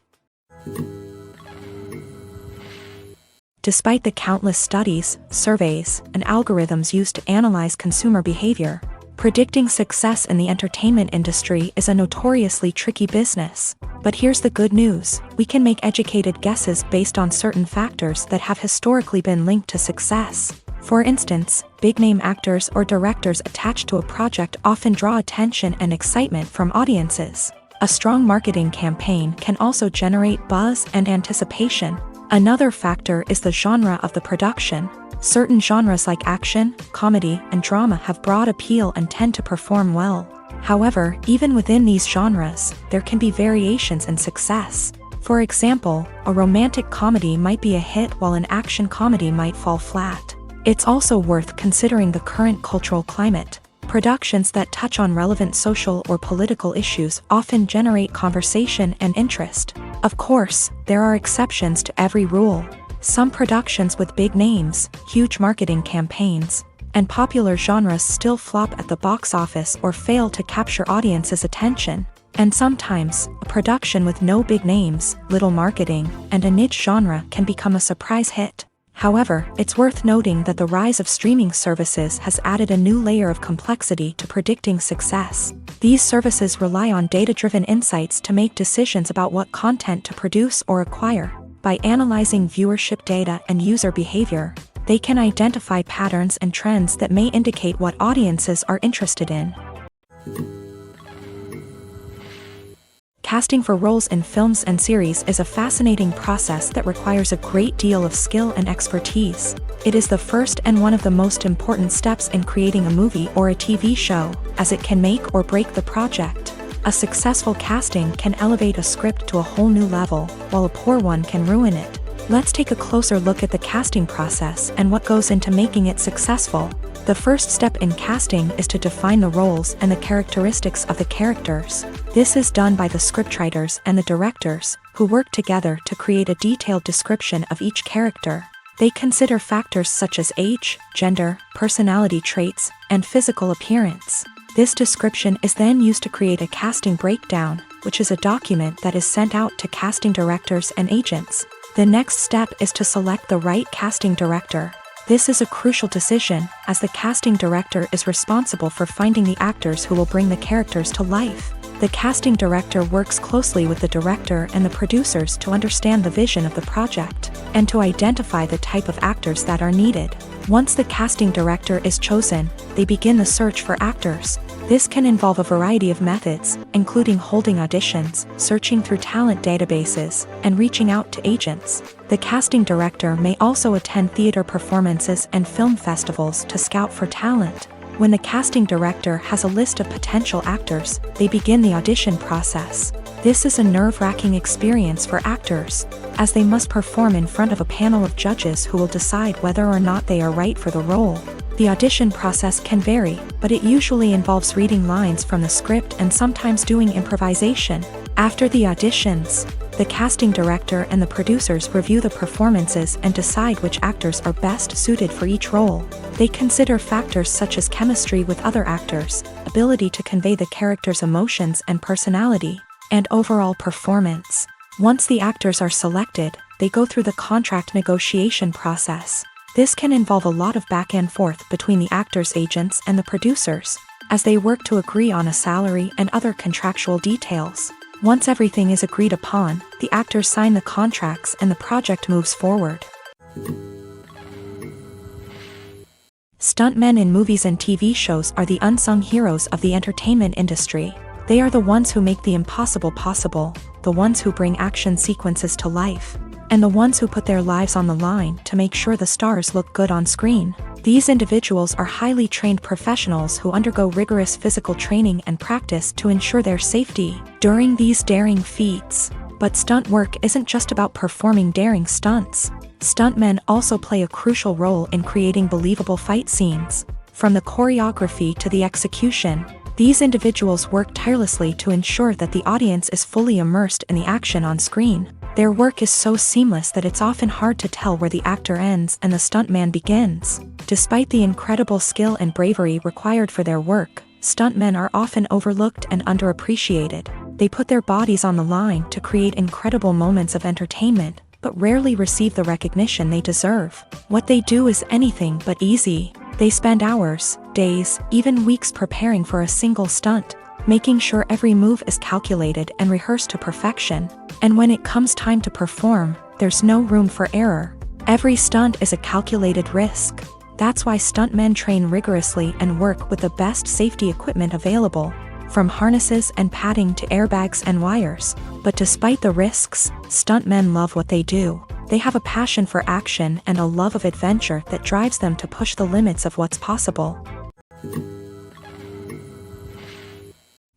Despite the countless studies, surveys, and algorithms used to analyze consumer behavior, predicting success in the entertainment industry is a notoriously tricky business. But here's the good news: we can make educated guesses based on certain factors that have historically been linked to success. For instance, big-name actors or directors attached to a project often draw attention and excitement from audiences. A strong marketing campaign can also generate buzz and anticipation. Another factor is the genre of the production. Certain genres like action, comedy, and drama have broad appeal and tend to perform well. However, even within these genres, there can be variations in success. For example, a romantic comedy might be a hit while an action comedy might fall flat. It's also worth considering the current cultural climate. Productions that touch on relevant social or political issues often generate conversation and interest. Of course, there are exceptions to every rule. Some productions with big names, huge marketing campaigns, and popular genres still flop at the box office or fail to capture audiences' attention. And sometimes, a production with no big names, little marketing, and a niche genre can become a surprise hit. However, it's worth noting that the rise of streaming services has added a new layer of complexity to predicting success. These services rely on data-driven insights to make decisions about what content to produce or acquire. By analyzing viewership data and user behavior, they can identify patterns and trends that may indicate what audiences are interested in. Casting for roles in films and series is a fascinating process that requires a great deal of skill and expertise. It is the first and one of the most important steps in creating a movie or a TV show, as it can make or break the project. A successful casting can elevate a script to a whole new level, while a poor one can ruin it. Let's take a closer look at the casting process and what goes into making it successful. The first step in casting is to define the roles and the characteristics of the characters. This is done by the scriptwriters and the directors, who work together to create a detailed description of each character. They consider factors such as age, gender, personality traits, and physical appearance. This description is then used to create a casting breakdown, which is a document that is sent out to casting directors and agents. The next step is to select the right casting director. This is a crucial decision, as the casting director is responsible for finding the actors who will bring the characters to life. The casting director works closely with the director and the producers to understand the vision of the project, and to identify the type of actors that are needed. Once the casting director is chosen, they begin the search for actors. This can involve a variety of methods, including holding auditions, searching through talent databases, and reaching out to agents. The casting director may also attend theater performances and film festivals to scout for talent. When the casting director has a list of potential actors, they begin the audition process. This is a nerve-wracking experience for actors, as they must perform in front of a panel of judges who will decide whether or not they are right for the role. The audition process can vary, but it usually involves reading lines from the script and sometimes doing improvisation. After the auditions, the casting director and the producers review the performances and decide which actors are best suited for each role. They consider factors such as chemistry with other actors, ability to convey the character's emotions and personality, and overall performance. Once the actors are selected, they go through the contract negotiation process. This can involve a lot of back and forth between the actors' agents and the producers, as they work to agree on a salary and other contractual details. Once everything is agreed upon, the actors sign the contracts and the project moves forward. Stuntmen in movies and TV shows are the unsung heroes of the entertainment industry. They are the ones who make the impossible possible, the ones who bring action sequences to life, and the ones who put their lives on the line to make sure the stars look good on screen. These individuals are highly trained professionals who undergo rigorous physical training and practice to ensure their safety during these daring feats. But stunt work isn't just about performing daring stunts. Stuntmen also play a crucial role in creating believable fight scenes. From the choreography to the execution, these individuals work tirelessly to ensure that the audience is fully immersed in the action on screen. Their work is so seamless that it's often hard to tell where the actor ends and the stuntman begins. Despite the incredible skill and bravery required for their work, stuntmen are often overlooked and underappreciated. They put their bodies on the line to create incredible moments of entertainment, but rarely receive the recognition they deserve. What they do is anything but easy. They spend hours, days, even weeks preparing for a single stunt, making sure every move is calculated and rehearsed to perfection. And when it comes time to perform, there's no room for error. Every stunt is a calculated risk. That's why stuntmen train rigorously and work with the best safety equipment available, from harnesses and padding to airbags and wires. But despite the risks, stuntmen love what they do. They have a passion for action and a love of adventure that drives them to push the limits of what's possible.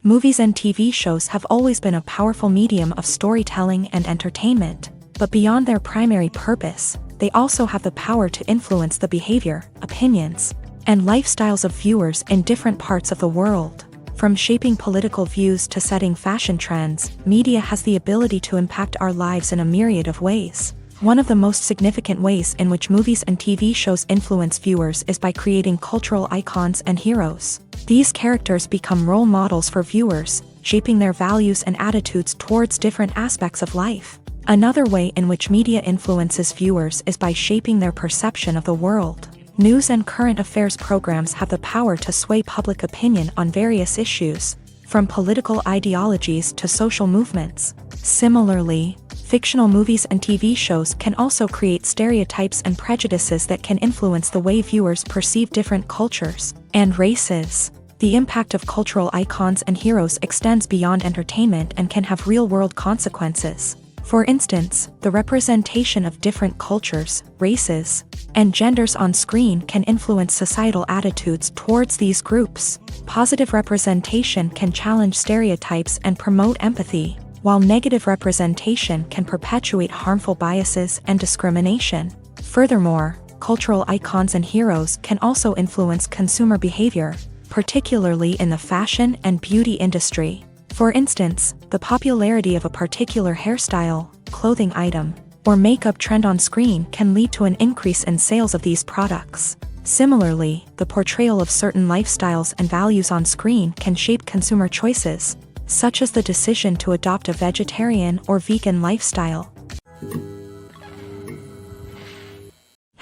Movies and TV shows have always been a powerful medium of storytelling and entertainment, but beyond their primary purpose, they also have the power to influence the behavior, opinions, and lifestyles of viewers in different parts of the world. From shaping political views to setting fashion trends, media has the ability to impact our lives in a myriad of ways. One of the most significant ways in which movies and TV shows influence viewers is by creating cultural icons and heroes. These characters become role models for viewers, shaping their values and attitudes towards different aspects of life. Another way in which media influences viewers is by shaping their perception of the world. News and current affairs programs have the power to sway public opinion on various issues, from political ideologies to social movements. Similarly, fictional movies and TV shows can also create stereotypes and prejudices that can influence the way viewers perceive different cultures and races. The impact of cultural icons and heroes extends beyond entertainment and can have real-world consequences. For instance, the representation of different cultures, races, and genders on screen can influence societal attitudes towards these groups. Positive representation can challenge stereotypes and promote empathy, while negative representation can perpetuate harmful biases and discrimination. Furthermore, cultural icons and heroes can also influence consumer behavior, particularly in the fashion and beauty industry. For instance, the popularity of a particular hairstyle, clothing item, or makeup trend on screen can lead to an increase in sales of these products. Similarly, the portrayal of certain lifestyles and values on screen can shape consumer choices, such as the decision to adopt a vegetarian or vegan lifestyle.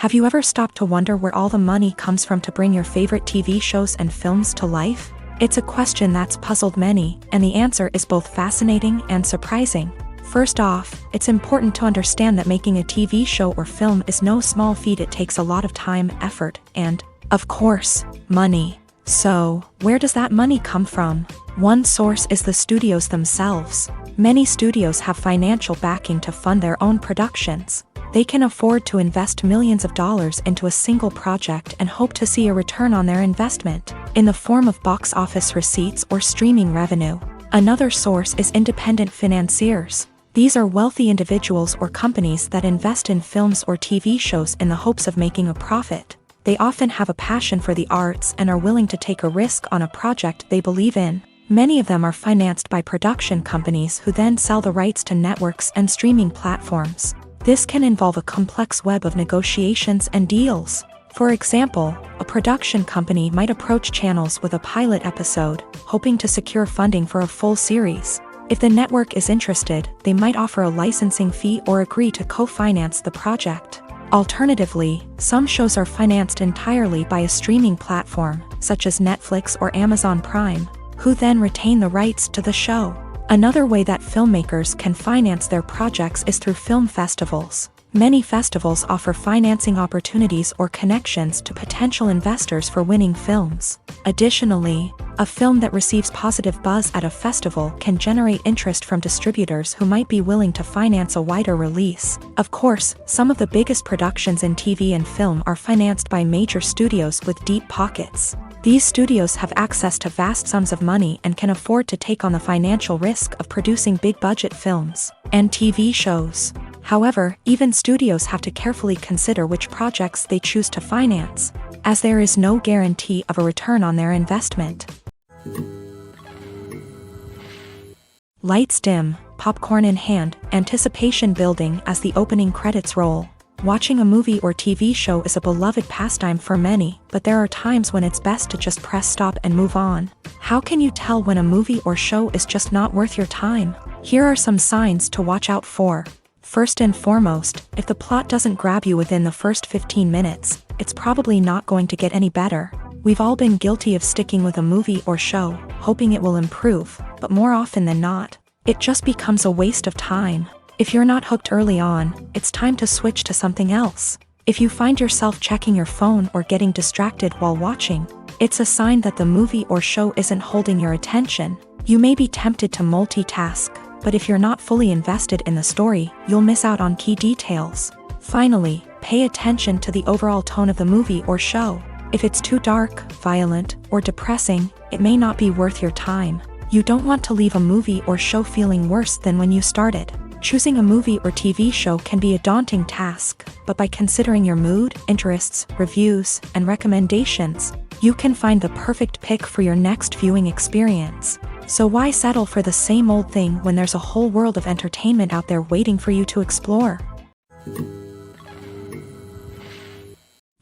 Have you ever stopped to wonder where all the money comes from to bring your favorite TV shows and films to life? It's a question that's puzzled many, and the answer is both fascinating and surprising. First off, it's important to understand that making a TV show or film is no small feat. It takes a lot of time, effort, and, of course, money. So, where does that money come from? One source is the studios themselves. Many studios have financial backing to fund their own productions. They can afford to invest millions of dollars into a single project and hope to see a return on their investment, in the form of box office receipts or streaming revenue. Another source is independent financiers. These are wealthy individuals or companies that invest in films or TV shows in the hopes of making a profit. They often have a passion for the arts and are willing to take a risk on a project they believe in. Many of them are financed by production companies who then sell the rights to networks and streaming platforms. This can involve a complex web of negotiations and deals. For example, a production company might approach channels with a pilot episode, hoping to secure funding for a full series. If the network is interested, they might offer a licensing fee or agree to co-finance the project. Alternatively, some shows are financed entirely by a streaming platform, such as Netflix or Amazon Prime, who then retain the rights to the show. Another way that filmmakers can finance their projects is through film festivals. Many festivals offer financing opportunities or connections to potential investors for winning films. Additionally, a film that receives positive buzz at a festival can generate interest from distributors who might be willing to finance a wider release. Of course, some of the biggest productions in TV and film are financed by major studios with deep pockets. These studios have access to vast sums of money and can afford to take on the financial risk of producing big-budget films and TV shows. However, even studios have to carefully consider which projects they choose to finance, as there is no guarantee of a return on their investment. Lights dim, popcorn in hand, anticipation building as the opening credits roll. Watching a movie or TV show is a beloved pastime for many, but there are times when it's best to just press stop and move on. How can you tell when a movie or show is just not worth your time? Here are some signs to watch out for. First and foremost, if the plot doesn't grab you within the first 15 minutes, it's probably not going to get any better. We've all been guilty of sticking with a movie or show, hoping it will improve, but more often than not, it just becomes a waste of time. If you're not hooked early on, it's time to switch to something else. If you find yourself checking your phone or getting distracted while watching, it's a sign that the movie or show isn't holding your attention. You may be tempted to multitask, but if you're not fully invested in the story, you'll miss out on key details. Finally, pay attention to the overall tone of the movie or show. If it's too dark, violent, or depressing, it may not be worth your time. You don't want to leave a movie or show feeling worse than when you started. Choosing a movie or TV show can be a daunting task, but by considering your mood, interests, reviews, and recommendations, you can find the perfect pick for your next viewing experience. So why settle for the same old thing when there's a whole world of entertainment out there waiting for you to explore?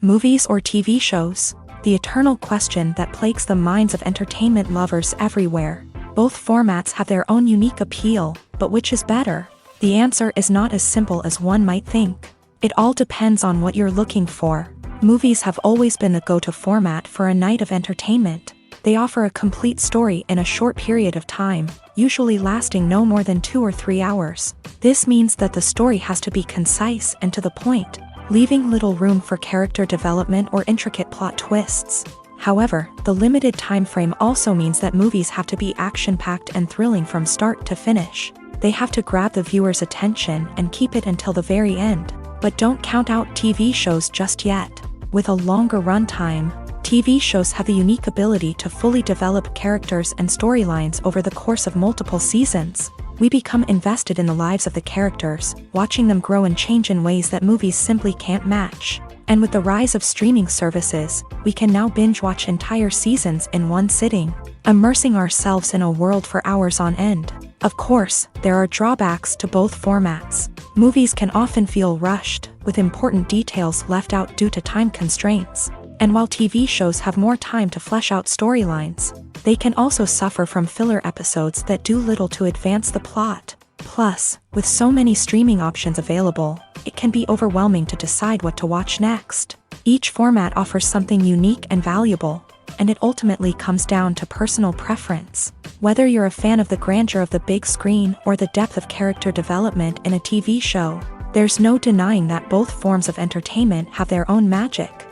Movies or TV shows? The eternal question that plagues the minds of entertainment lovers everywhere. Both formats have their own unique appeal, but which is better? The answer is not as simple as one might think. It all depends on what you're looking for. Movies have always been the go-to format for a night of entertainment. They offer a complete story in a short period of time, usually lasting no more than 2 or 3 hours. This means that the story has to be concise and to the point, leaving little room for character development or intricate plot twists. However, the limited time frame also means that movies have to be action-packed and thrilling from start to finish. They have to grab the viewer's attention and keep it until the very end. But don't count out TV shows just yet. With a longer runtime, TV shows have the unique ability to fully develop characters and storylines over the course of multiple seasons. We become invested in the lives of the characters, watching them grow and change in ways that movies simply can't match. And with the rise of streaming services, we can now binge-watch entire seasons in one sitting, immersing ourselves in a world for hours on end. Of course, there are drawbacks to both formats. Movies can often feel rushed, with important details left out due to time constraints. And while TV shows have more time to flesh out storylines, they can also suffer from filler episodes that do little to advance the plot. Plus, with so many streaming options available, it can be overwhelming to decide what to watch next. Each format offers something unique and valuable, and it ultimately comes down to personal preference. Whether you're a fan of the grandeur of the big screen or the depth of character development in a TV show, there's no denying that both forms of entertainment have their own magic.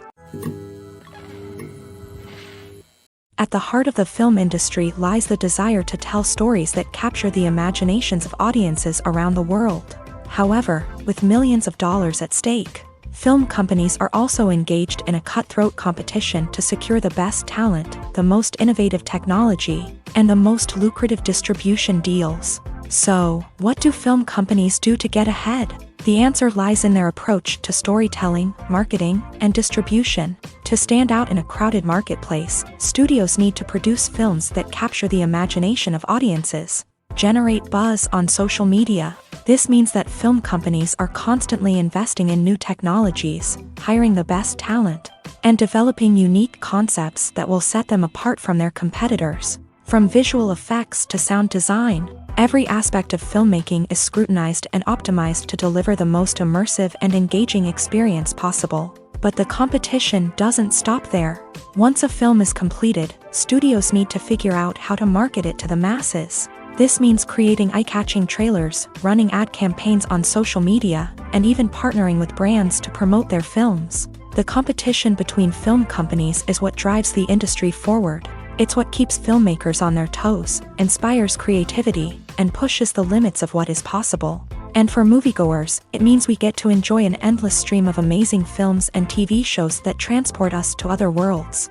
At the heart of the film industry lies the desire to tell stories that capture the imaginations of audiences around the world. However, with millions of dollars at stake, film companies are also engaged in a cutthroat competition to secure the best talent, the most innovative technology, and the most lucrative distribution deals. So, what do film companies do to get ahead? The answer lies in their approach to storytelling, marketing, and distribution. To stand out in a crowded marketplace, studios need to produce films that capture the imagination of audiences, generate buzz on social media. This means that film companies are constantly investing in new technologies, hiring the best talent, and developing unique concepts that will set them apart from their competitors. From visual effects to sound design, every aspect of filmmaking is scrutinized and optimized to deliver the most immersive and engaging experience possible. But the competition doesn't stop there. Once a film is completed, studios need to figure out how to market it to the masses. This means creating eye-catching trailers, running ad campaigns on social media, and even partnering with brands to promote their films. The competition between film companies is what drives the industry forward. It's what keeps filmmakers on their toes, inspires creativity, and pushes the limits of what is possible. And for moviegoers, it means we get to enjoy an endless stream of amazing films and TV shows that transport us to other worlds.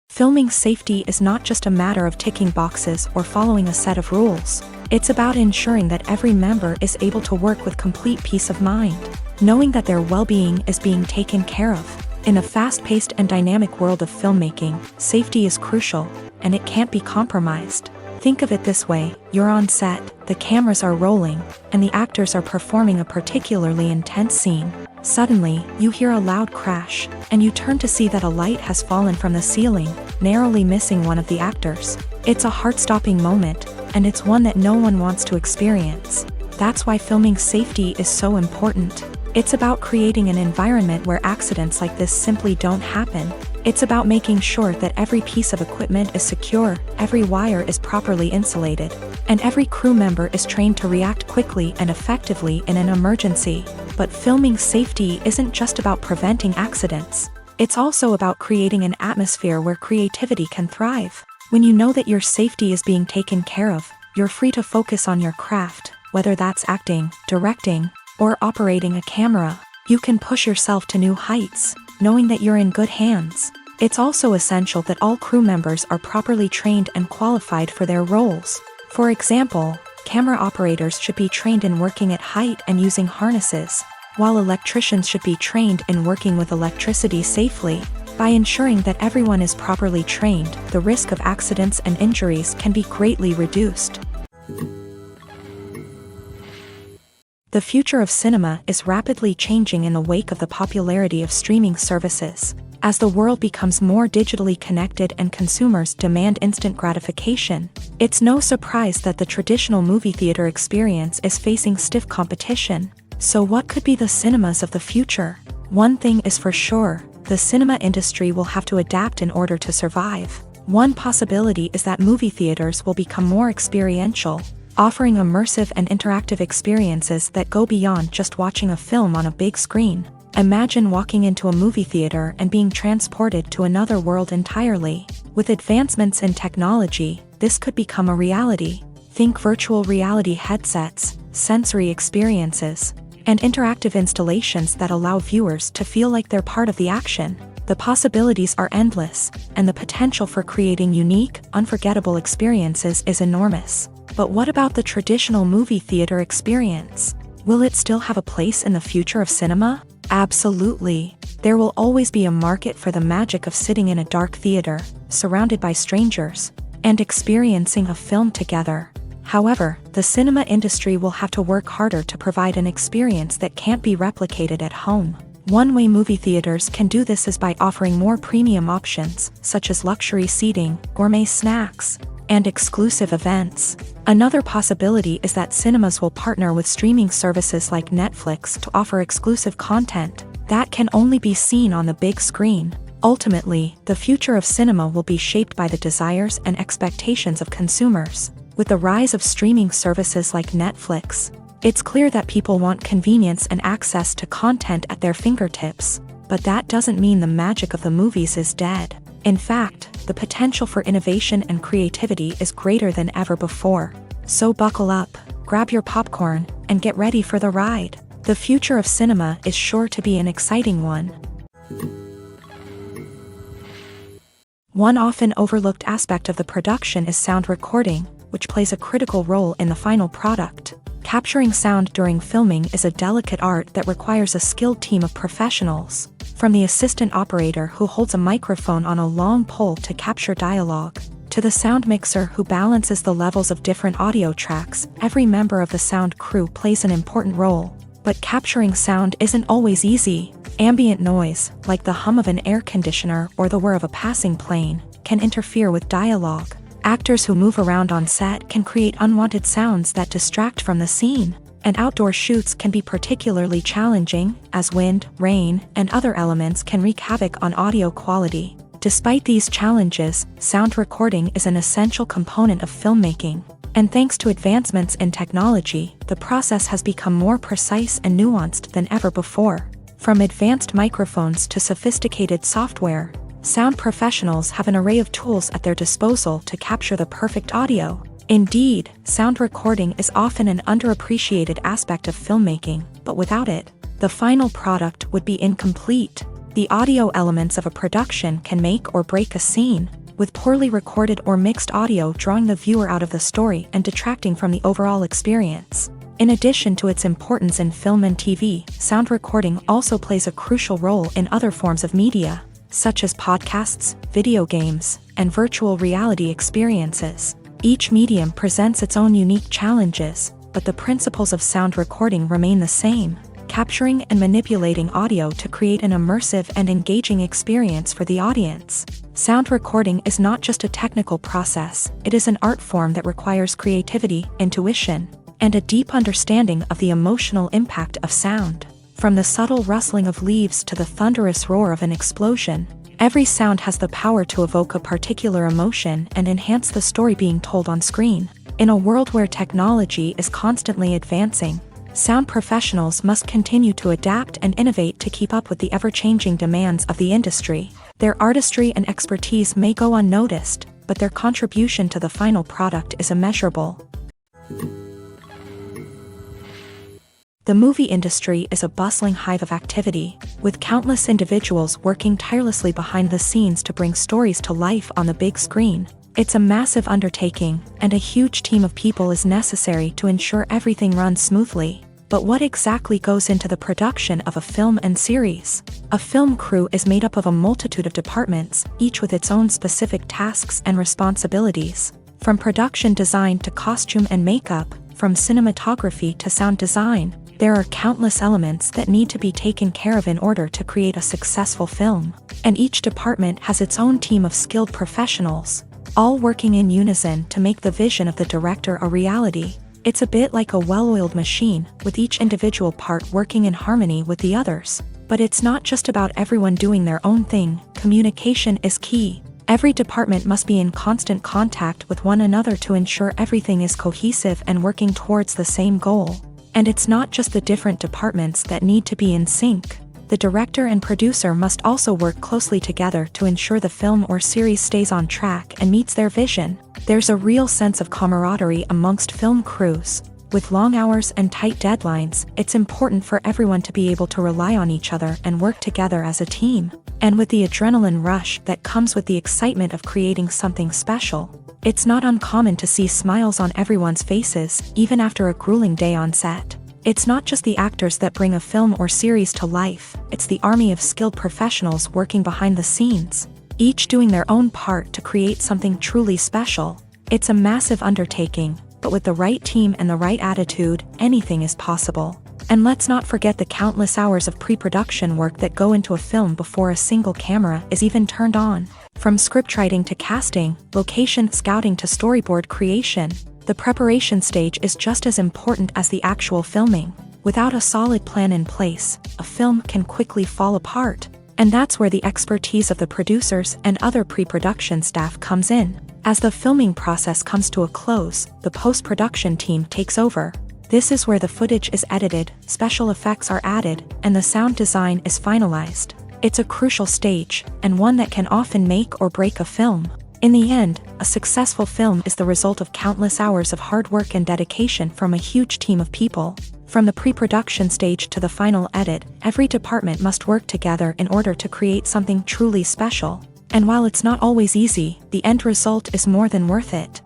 Filming safety is not just a matter of ticking boxes or following a set of rules. It's about ensuring that every member is able to work with complete peace of mind, knowing that their well-being is being taken care of. In a fast-paced and dynamic world of filmmaking, safety is crucial, and it can't be compromised. Think of it this way: you're on set, the cameras are rolling, and the actors are performing a particularly intense scene. Suddenly, you hear a loud crash, and you turn to see that a light has fallen from the ceiling, narrowly missing one of the actors. It's a heart-stopping moment, and it's one that no one wants to experience. That's why filming safety is so important. It's about creating an environment where accidents like this simply don't happen. It's about making sure that every piece of equipment is secure, every wire is properly insulated, and every crew member is trained to react quickly and effectively in an emergency. But filming safety isn't just about preventing accidents. It's also about creating an atmosphere where creativity can thrive. When you know that your safety is being taken care of, you're free to focus on your craft, whether that's acting, directing, or operating a camera. You can push yourself to new heights, knowing that you're in good hands. It's also essential that all crew members are properly trained and qualified for their roles. For example, camera operators should be trained in working at height and using harnesses, while electricians should be trained in working with electricity safely. By ensuring that everyone is properly trained, the risk of accidents and injuries can be greatly reduced. The future of cinema is rapidly changing in the wake of the popularity of streaming services. As the world becomes more digitally connected and consumers demand instant gratification, it's no surprise that the traditional movie theater experience is facing stiff competition. So what could be the cinemas of the future? One thing is for sure, the cinema industry will have to adapt in order to survive. One possibility is that movie theaters will become more experiential, offering immersive and interactive experiences that go beyond just watching a film on a big screen. Imagine walking into a movie theater and being transported to another world entirely. With advancements in technology, this could become a reality. Think virtual reality headsets, sensory experiences, and interactive installations that allow viewers to feel like they're part of the action. The possibilities are endless, and the potential for creating unique, unforgettable experiences is enormous. But what about the traditional movie theater experience? Will it still have a place in the future of cinema? Absolutely. There will always be a market for the magic of sitting in a dark theater, surrounded by strangers, and experiencing a film together. However, the cinema industry will have to work harder to provide an experience that can't be replicated at home. One way movie theaters can do this is by offering more premium options, such as luxury seating, gourmet snacks, and exclusive events. Another possibility is that cinemas will partner with streaming services like Netflix to offer exclusive content that can only be seen on the big screen. Ultimately, the future of cinema will be shaped by the desires and expectations of consumers. With the rise of streaming services like Netflix, it's clear that people want convenience and access to content at their fingertips. But that doesn't mean the magic of the movies is dead. In fact, the potential for innovation and creativity is greater than ever before. So buckle up, grab your popcorn, and get ready for the ride. The future of cinema is sure to be an exciting one. One often overlooked aspect of the production is sound recording, which plays a critical role in the final product. Capturing sound during filming is a delicate art that requires a skilled team of professionals. From the assistant operator who holds a microphone on a long pole to capture dialogue, to the sound mixer who balances the levels of different audio tracks, every member of the sound crew plays an important role. But capturing sound isn't always easy. Ambient noise, like the hum of an air conditioner or the whir of a passing plane, can interfere with dialogue. Actors who move around on set can create unwanted sounds that distract from the scene. And outdoor shoots can be particularly challenging, as wind, rain, and other elements can wreak havoc on audio quality. Despite these challenges, sound recording is an essential component of filmmaking. And thanks to advancements in technology, the process has become more precise and nuanced than ever before. From advanced microphones to sophisticated software, sound professionals have an array of tools at their disposal to capture the perfect audio. Indeed, sound recording is often an underappreciated aspect of filmmaking, but without it, the final product would be incomplete. The audio elements of a production can make or break a scene, with poorly recorded or mixed audio drawing the viewer out of the story and detracting from the overall experience. In addition to its importance in film and TV, sound recording also plays a crucial role in other forms of media, such as podcasts, video games, and virtual reality experiences. Each medium presents its own unique challenges, but the principles of sound recording remain the same, capturing and manipulating audio to create an immersive and engaging experience for the audience. Sound recording is not just a technical process, it is an art form that requires creativity, intuition, and a deep understanding of the emotional impact of sound. From the subtle rustling of leaves to the thunderous roar of an explosion, every sound has the power to evoke a particular emotion and enhance the story being told on screen. In a world where technology is constantly advancing, sound professionals must continue to adapt and innovate to keep up with the ever-changing demands of the industry. Their artistry and expertise may go unnoticed, but their contribution to the final product is immeasurable. The movie industry is a bustling hive of activity, with countless individuals working tirelessly behind the scenes to bring stories to life on the big screen. It's a massive undertaking, and a huge team of people is necessary to ensure everything runs smoothly. But what exactly goes into the production of a film and series? A film crew is made up of a multitude of departments, each with its own specific tasks and responsibilities. From production design to costume and makeup, from cinematography to sound design, there are countless elements that need to be taken care of in order to create a successful film. And each department has its own team of skilled professionals, all working in unison to make the vision of the director a reality. It's a bit like a well-oiled machine, with each individual part working in harmony with the others. But it's not just about everyone doing their own thing. Communication is key. Every department must be in constant contact with one another to ensure everything is cohesive and working towards the same goal. And it's not just the different departments that need to be in sync. The director and producer must also work closely together to ensure the film or series stays on track and meets their vision. There's a real sense of camaraderie amongst film crews. With long hours and tight deadlines, it's important for everyone to be able to rely on each other and work together as a team. And with the adrenaline rush that comes with the excitement of creating something special, it's not uncommon to see smiles on everyone's faces, even after a grueling day on set. It's not just the actors that bring a film or series to life, it's the army of skilled professionals working behind the scenes, each doing their own part to create something truly special. It's a massive undertaking, but with the right team and the right attitude, anything is possible. And let's not forget the countless hours of pre-production work that go into a film before a single camera is even turned on. From scriptwriting to casting, location scouting to storyboard creation, the preparation stage is just as important as the actual filming. Without a solid plan in place, a film can quickly fall apart. And that's where the expertise of the producers and other pre-production staff comes in. As the filming process comes to a close, the post-production team takes over. This is where the footage is edited, special effects are added, and the sound design is finalized. It's a crucial stage, and one that can often make or break a film. In the end, a successful film is the result of countless hours of hard work and dedication from a huge team of people. From the pre-production stage to the final edit, every department must work together in order to create something truly special. And while it's not always easy, the end result is more than worth it.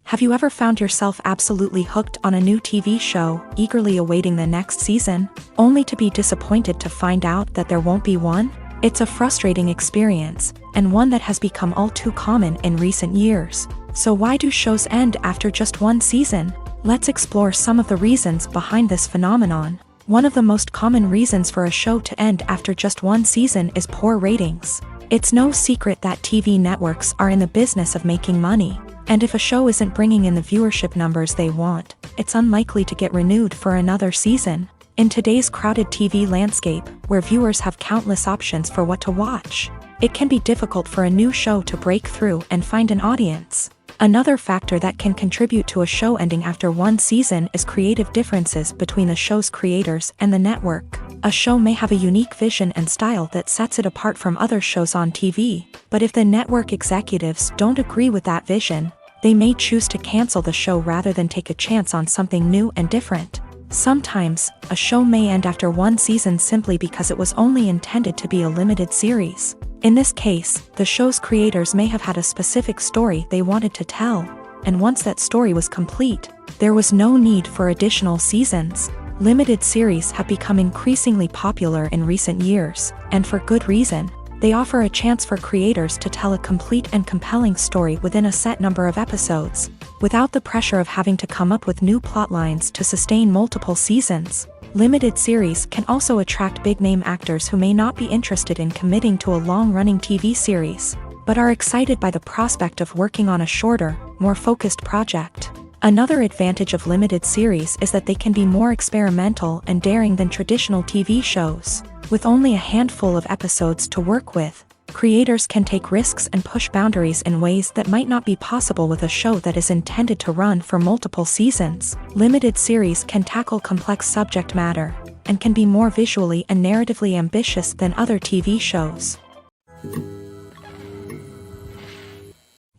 Have you ever found yourself absolutely hooked on a new TV show, eagerly awaiting the next season, only to be disappointed to find out that there won't be one? It's a frustrating experience, and one that has become all too common in recent years. So why do shows end after just one season? Let's explore some of the reasons behind this phenomenon. One of the most common reasons for a show to end after just one season is poor ratings. It's no secret that TV networks are in the business of making money. And if a show isn't bringing in the viewership numbers they want, it's unlikely to get renewed for another season. In today's crowded TV landscape, where viewers have countless options for what to watch, it can be difficult for a new show to break through and find an audience. Another factor that can contribute to a show ending after one season is creative differences between the show's creators and the network. A show may have a unique vision and style that sets it apart from other shows on TV, but if the network executives don't agree with that vision, they may choose to cancel the show rather than take a chance on something new and different. Sometimes, a show may end after one season simply because it was only intended to be a limited series. In this case, the show's creators may have had a specific story they wanted to tell, and once that story was complete, there was no need for additional seasons. Limited series have become increasingly popular in recent years, and for good reason. They offer a chance for creators to tell a complete and compelling story within a set number of episodes, without the pressure of having to come up with new plotlines to sustain multiple seasons. Limited series can also attract big-name actors who may not be interested in committing to a long-running TV series, but are excited by the prospect of working on a shorter, more focused project. Another advantage of limited series is that they can be more experimental and daring than traditional TV shows. With only a handful of episodes to work with, creators can take risks and push boundaries in ways that might not be possible with a show that is intended to run for multiple seasons. Limited series can tackle complex subject matter, and can be more visually and narratively ambitious than other TV shows.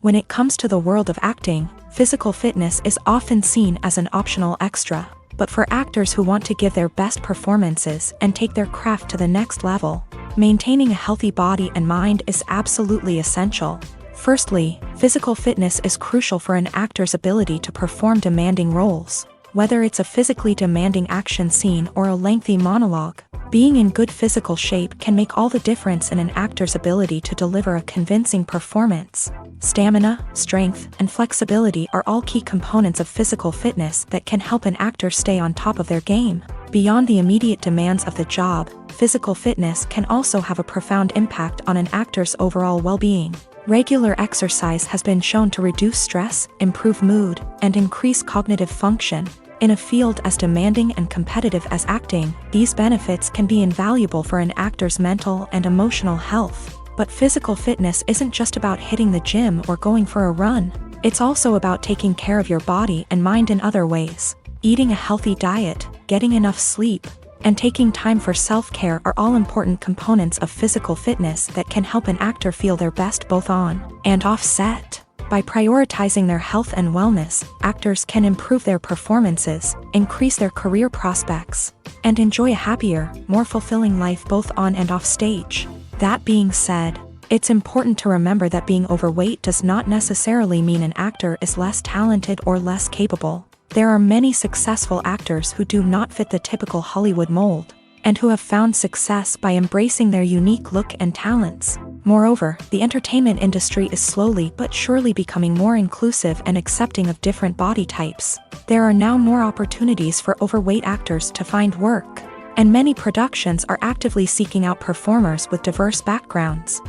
When it comes to the world of acting, physical fitness is often seen as an optional extra. But for actors who want to give their best performances and take their craft to the next level, maintaining a healthy body and mind is absolutely essential. Firstly, physical fitness is crucial for an actor's ability to perform demanding roles. Whether it's a physically demanding action scene or a lengthy monologue, being in good physical shape can make all the difference in an actor's ability to deliver a convincing performance. Stamina, strength, and flexibility are all key components of physical fitness that can help an actor stay on top of their game. Beyond the immediate demands of the job, physical fitness can also have a profound impact on an actor's overall well-being. Regular exercise has been shown to reduce stress, improve mood, and increase cognitive function. In a field as demanding and competitive as acting, these benefits can be invaluable for an actor's mental and emotional health. But physical fitness isn't just about hitting the gym or going for a run. It's also about taking care of your body and mind in other ways. Eating a healthy diet, getting enough sleep, and taking time for self-care are all important components of physical fitness that can help an actor feel their best both on and off set. By prioritizing their health and wellness, actors can improve their performances, increase their career prospects, and enjoy a happier, more fulfilling life both on and off stage. That being said, it's important to remember that being overweight does not necessarily mean an actor is less talented or less capable. There are many successful actors who do not fit the typical Hollywood mold, and who have found success by embracing their unique look and talents. Moreover, the entertainment industry is slowly but surely becoming more inclusive and accepting of different body types. There are now more opportunities for overweight actors to find work, and many productions are actively seeking out performers with diverse backgrounds.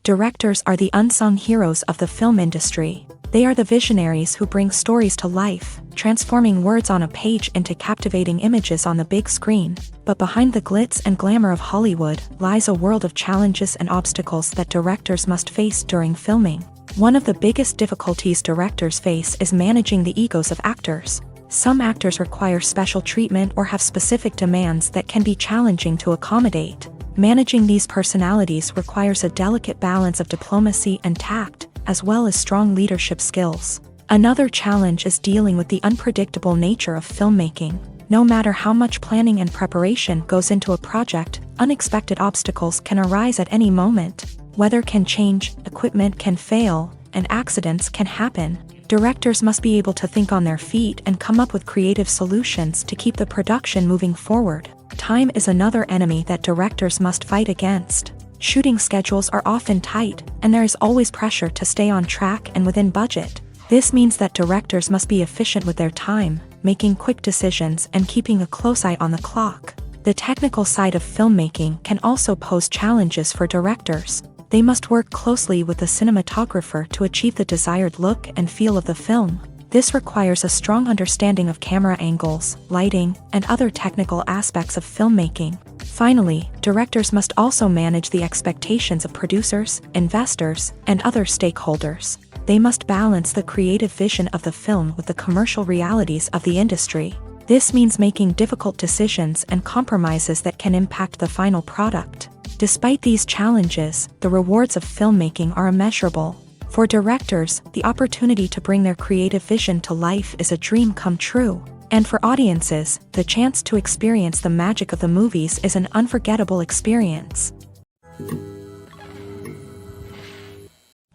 Directors are the unsung heroes of the film industry. They are the visionaries who bring stories to life, transforming words on a page into captivating images on the big screen. But behind the glitz and glamour of Hollywood lies a world of challenges and obstacles that directors must face during filming. One of the biggest difficulties directors face is managing the egos of actors. Some actors require special treatment or have specific demands that can be challenging to accommodate. Managing these personalities requires a delicate balance of diplomacy and tact, as well as strong leadership skills. Another challenge is dealing with the unpredictable nature of filmmaking. No matter how much planning and preparation goes into a project, unexpected obstacles can arise at any moment. Weather can change, equipment can fail, and accidents can happen. Directors must be able to think on their feet and come up with creative solutions to keep the production moving forward. Time is another enemy that directors must fight against. Shooting schedules are often tight, and there is always pressure to stay on track and within budget. This means that directors must be efficient with their time, making quick decisions and keeping a close eye on the clock. The technical side of filmmaking can also pose challenges for directors. They must work closely with the cinematographer to achieve the desired look and feel of the film. This requires a strong understanding of camera angles, lighting, and other technical aspects of filmmaking. Finally, directors must also manage the expectations of producers, investors, and other stakeholders. They must balance the creative vision of the film with the commercial realities of the industry. This means making difficult decisions and compromises that can impact the final product. Despite these challenges, the rewards of filmmaking are immeasurable. For directors, the opportunity to bring their creative vision to life is a dream come true. And for audiences, the chance to experience the magic of the movies is an unforgettable experience.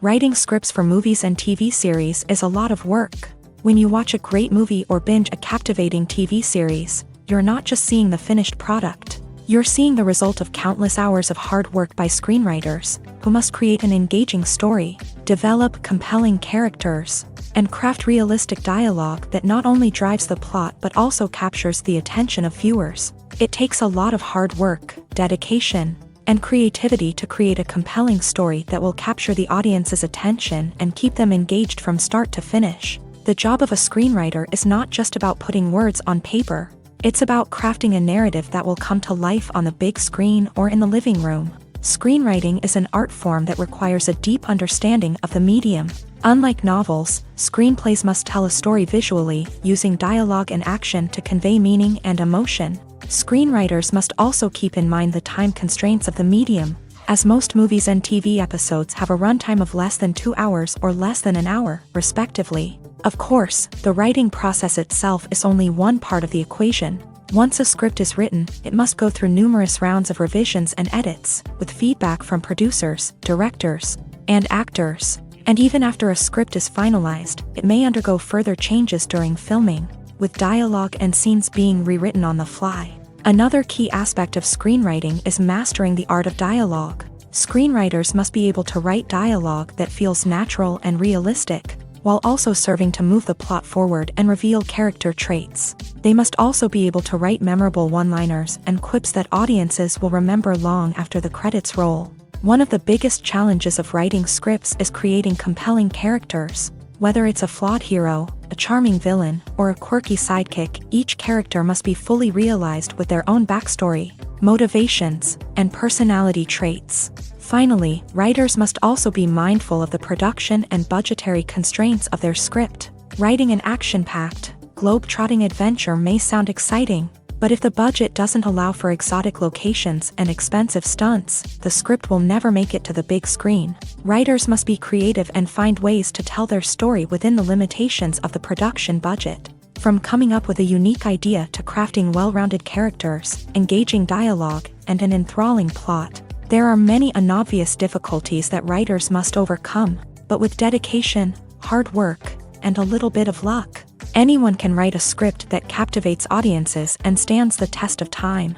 Writing scripts for movies and TV series is a lot of work. When you watch a great movie or binge a captivating TV series, you're not just seeing the finished product. You're seeing the result of countless hours of hard work by screenwriters, who must create an engaging story, develop compelling characters, and craft realistic dialogue that not only drives the plot but also captures the attention of viewers. It takes a lot of hard work, dedication, and creativity to create a compelling story that will capture the audience's attention and keep them engaged from start to finish. The job of a screenwriter is not just about putting words on paper. It's about crafting a narrative that will come to life on the big screen or in the living room. Screenwriting is an art form that requires a deep understanding of the medium. Unlike novels, screenplays must tell a story visually, using dialogue and action to convey meaning and emotion. Screenwriters must also keep in mind the time constraints of the medium, as most movies and TV episodes have a runtime of less than 2 hours or less than an hour, respectively. Of course, the writing process itself is only one part of the equation. Once a script is written, it must go through numerous rounds of revisions and edits, with feedback from producers, directors, and actors. And even after a script is finalized, it may undergo further changes during filming, with dialogue and scenes being rewritten on the fly. Another key aspect of screenwriting is mastering the art of dialogue. Screenwriters must be able to write dialogue that feels natural and realistic. while also serving to move the plot forward and reveal character traits. They must also be able to write memorable one-liners and quips that audiences will remember long after the credits roll. One of the biggest challenges of writing scripts is creating compelling characters. Whether it's a flawed hero, a charming villain, or a quirky sidekick, each character must be fully realized with their own backstory, motivations, and personality traits. Finally, writers must also be mindful of the production and budgetary constraints of their script. Writing an action-packed, globe-trotting adventure may sound exciting, but if the budget doesn't allow for exotic locations and expensive stunts, the script will never make it to the big screen. Writers must be creative and find ways to tell their story within the limitations of the production budget. From coming up with a unique idea to crafting well-rounded characters, engaging dialogue, and an enthralling plot, there are many unobvious difficulties that writers must overcome, but with dedication, hard work, and a little bit of luck, anyone can write a script that captivates audiences and stands the test of time.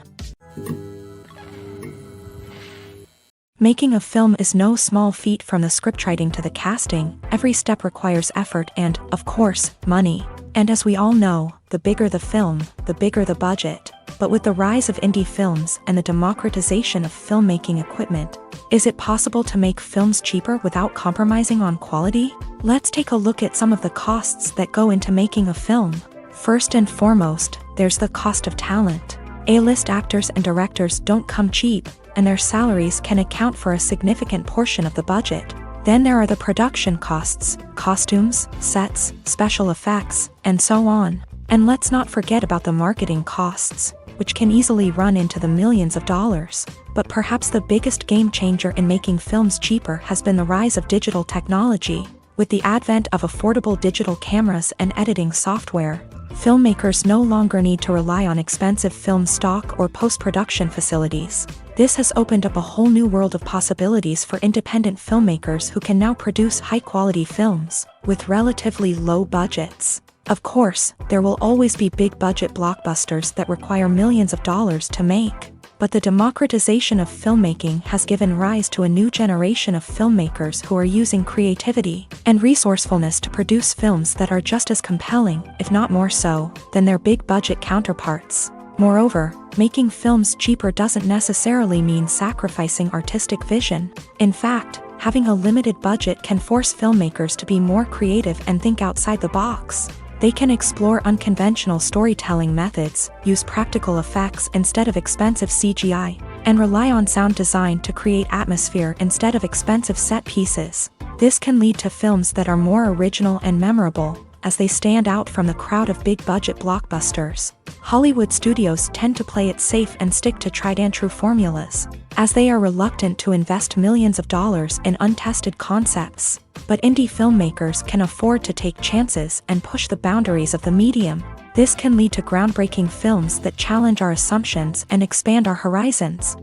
Making a film is no small feat. From the scriptwriting to the casting, every step requires effort and, of course, money. And as we all know, the bigger the film, the bigger the budget. But with the rise of indie films and the democratization of filmmaking equipment, is it possible to make films cheaper without compromising on quality? Let's take a look at some of the costs that go into making a film. First and foremost, there's the cost of talent. A-list actors and directors don't come cheap, and their salaries can account for a significant portion of the budget. Then there are the production costs, costumes, sets, special effects, and so on. And let's not forget about the marketing costs, which can easily run into the millions of dollars. But perhaps the biggest game changer in making films cheaper has been the rise of digital technology. With the advent of affordable digital cameras and editing software, filmmakers no longer need to rely on expensive film stock or post-production facilities. This has opened up a whole new world of possibilities for independent filmmakers who can now produce high-quality films with relatively low budgets. Of course, there will always be big-budget blockbusters that require millions of dollars to make. But the democratization of filmmaking has given rise to a new generation of filmmakers who are using creativity and resourcefulness to produce films that are just as compelling, if not more so, than their big-budget counterparts. Moreover, making films cheaper doesn't necessarily mean sacrificing artistic vision. In fact, having a limited budget can force filmmakers to be more creative and think outside the box. They can explore unconventional storytelling methods, use practical effects instead of expensive CGI, and rely on sound design to create atmosphere instead of expensive set pieces. This can lead to films that are more original and memorable, as they stand out from the crowd of big-budget blockbusters. Hollywood studios tend to play it safe and stick to tried-and-true formulas, as they are reluctant to invest millions of dollars in untested concepts. But indie filmmakers can afford to take chances and push the boundaries of the medium. This can lead to groundbreaking films that challenge our assumptions and expand our horizons.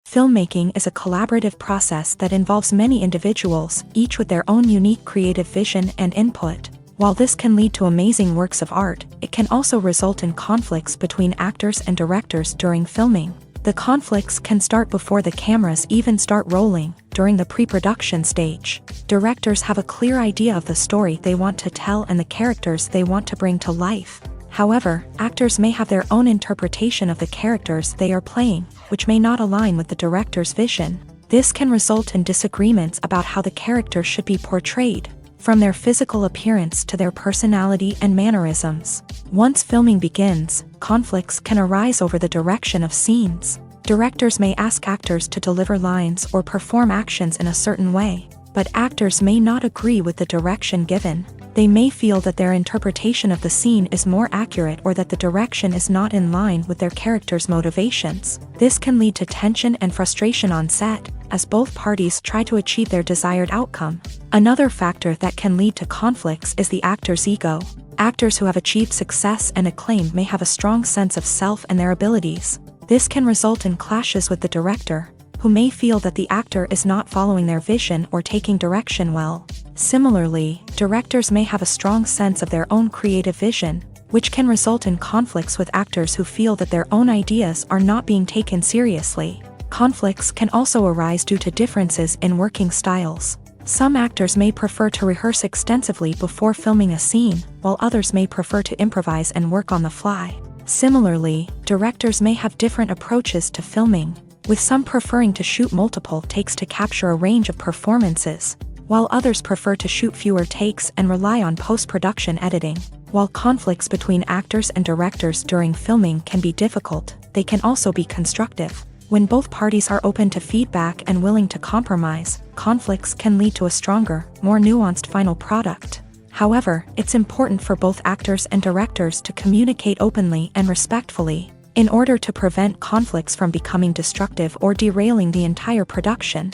Filmmaking is a collaborative process that involves many individuals, each with their own unique creative vision and input. While this can lead to amazing works of art, it can also result in conflicts between actors and directors during filming. The conflicts can start before the cameras even start rolling, during the pre-production stage. Directors have a clear idea of the story they want to tell and the characters they want to bring to life. However, actors may have their own interpretation of the characters they are playing, which may not align with the director's vision. This can result in disagreements about how the characters should be portrayed, from their physical appearance to their personality and mannerisms. Once filming begins, conflicts can arise over the direction of scenes. Directors may ask actors to deliver lines or perform actions in a certain way, but actors may not agree with the direction given. They may feel that their interpretation of the scene is more accurate or that the direction is not in line with their character's motivations. This can lead to tension and frustration on set, as both parties try to achieve their desired outcome. Another factor that can lead to conflicts is the actor's ego. Actors who have achieved success and acclaim may have a strong sense of self and their abilities. This can result in clashes with the director, who may feel that the actor is not following their vision or taking direction well. Similarly, directors may have a strong sense of their own creative vision, which can result in conflicts with actors who feel that their own ideas are not being taken seriously. Conflicts can also arise due to differences in working styles. Some actors may prefer to rehearse extensively before filming a scene, while others may prefer to improvise and work on the fly. Similarly, directors may have different approaches to filming, with some preferring to shoot multiple takes to capture a range of performances, while others prefer to shoot fewer takes and rely on post-production editing. While conflicts between actors and directors during filming can be difficult, they can also be constructive. When both parties are open to feedback and willing to compromise, conflicts can lead to a stronger, more nuanced final product. However, it's important for both actors and directors to communicate openly and respectfully, in order to prevent conflicts from becoming destructive or derailing the entire production.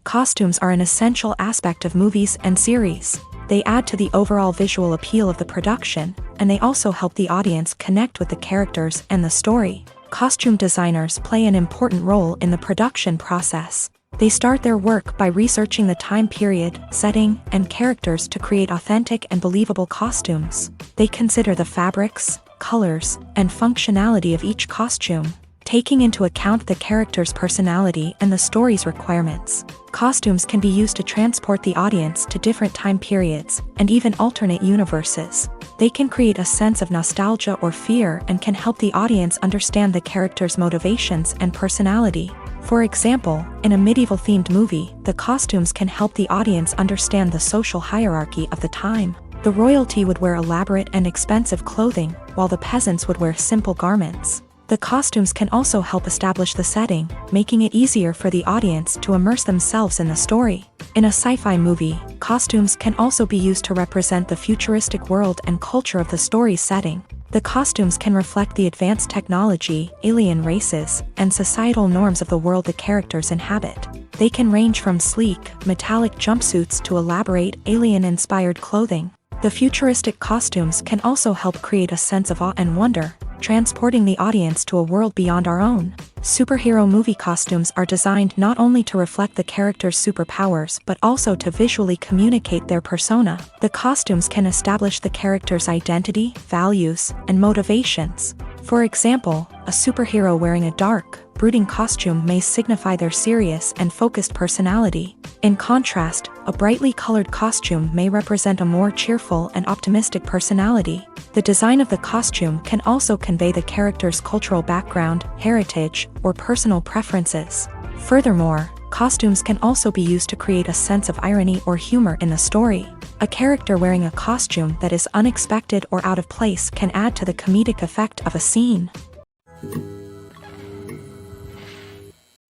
Costumes are an essential aspect of movies and series. They add to the overall visual appeal of the production, and they also help the audience connect with the characters and the story. Costume designers play an important role in the production process. They start their work by researching the time period, setting, and characters to create authentic and believable costumes. They consider the fabrics, colors, and functionality of each costume, taking into account the character's personality and the story's requirements. Costumes can be used to transport the audience to different time periods, and even alternate universes. They can create a sense of nostalgia or fear and can help the audience understand the character's motivations and personality. For example, in a medieval-themed movie, the costumes can help the audience understand the social hierarchy of the time. The royalty would wear elaborate and expensive clothing, while the peasants would wear simple garments. The costumes can also help establish the setting, making it easier for the audience to immerse themselves in the story. In a sci-fi movie, costumes can also be used to represent the futuristic world and culture of the story's setting. The costumes can reflect the advanced technology, alien races, and societal norms of the world the characters inhabit. They can range from sleek, metallic jumpsuits to elaborate, alien-inspired clothing. The futuristic costumes can also help create a sense of awe and wonder, transporting the audience to a world beyond our own. Superhero movie costumes are designed not only to reflect the character's superpowers but also to visually communicate their persona. The costumes can establish the character's identity, values, and motivations. For example, a superhero wearing a dark, brooding costume may signify their serious and focused personality. In contrast, a brightly colored costume may represent a more cheerful and optimistic personality. The design of the costume can also convey the character's cultural background, heritage, or personal preferences. Furthermore, costumes can also be used to create a sense of irony or humor in the story. A character wearing a costume that is unexpected or out of place can add to the comedic effect of a scene.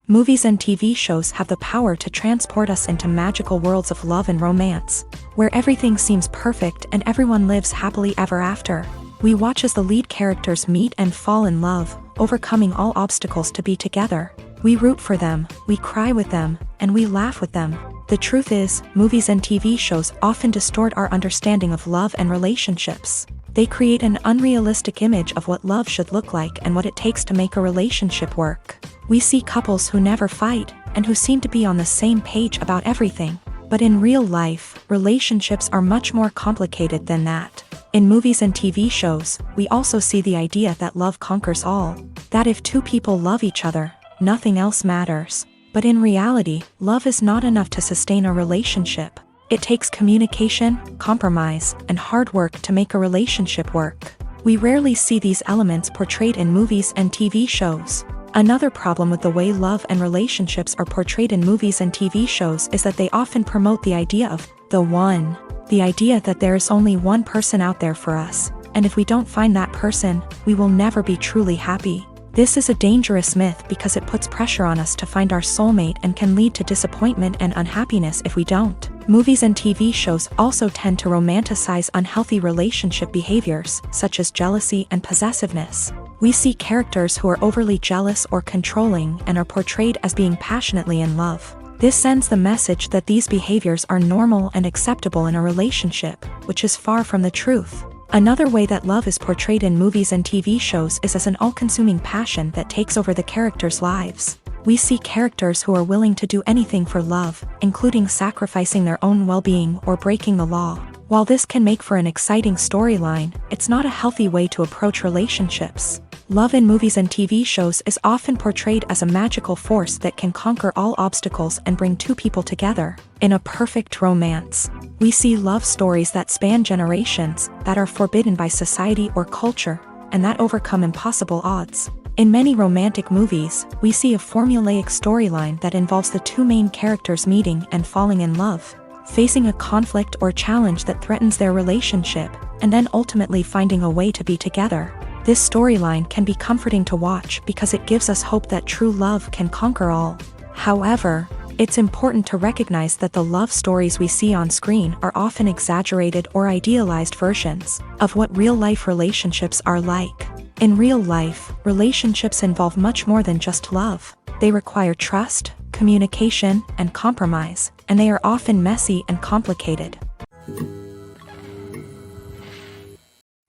Movies and TV shows have the power to transport us into magical worlds of love and romance, where everything seems perfect and everyone lives happily ever after. We watch as the lead characters meet and fall in love, overcoming all obstacles to be together. We root for them, we cry with them, and we laugh with them. The truth is, movies and TV shows often distort our understanding of love and relationships. They create an unrealistic image of what love should look like and what it takes to make a relationship work. We see couples who never fight, and who seem to be on the same page about everything. But in real life, relationships are much more complicated than that. In movies and TV shows, we also see the idea that love conquers all. That if two people love each other, nothing else matters. But in reality, love is not enough to sustain a relationship. It takes communication, compromise, and hard work to make a relationship work. We rarely see these elements portrayed in movies and TV shows. Another problem with the way love and relationships are portrayed in movies and TV shows is that they often promote the idea of the one. The idea that there is only one person out there for us, and if we don't find that person, we will never be truly happy. This is a dangerous myth because it puts pressure on us to find our soulmate and can lead to disappointment and unhappiness if we don't. Movies and TV shows also tend to romanticize unhealthy relationship behaviors, such as jealousy and possessiveness. We see characters who are overly jealous or controlling and are portrayed as being passionately in love. This sends the message that these behaviors are normal and acceptable in a relationship, which is far from the truth. Another way that love is portrayed in movies and TV shows is as an all-consuming passion that takes over the characters' lives. We see characters who are willing to do anything for love, including sacrificing their own well-being or breaking the law. While this can make for an exciting storyline, it's not a healthy way to approach relationships. Love in movies and TV shows is often portrayed as a magical force that can conquer all obstacles and bring two people together. In a perfect romance, we see love stories that span generations, that are forbidden by society or culture, and that overcome impossible odds. In many romantic movies, we see a formulaic storyline that involves the two main characters meeting and falling in love, facing a conflict or challenge that threatens their relationship, and then ultimately finding a way to be together. This storyline can be comforting to watch because it gives us hope that true love can conquer all. However, it's important to recognize that the love stories we see on screen are often exaggerated or idealized versions of what real-life relationships are like. In real life, relationships involve much more than just love. They require trust, communication, and compromise, and they are often messy and complicated.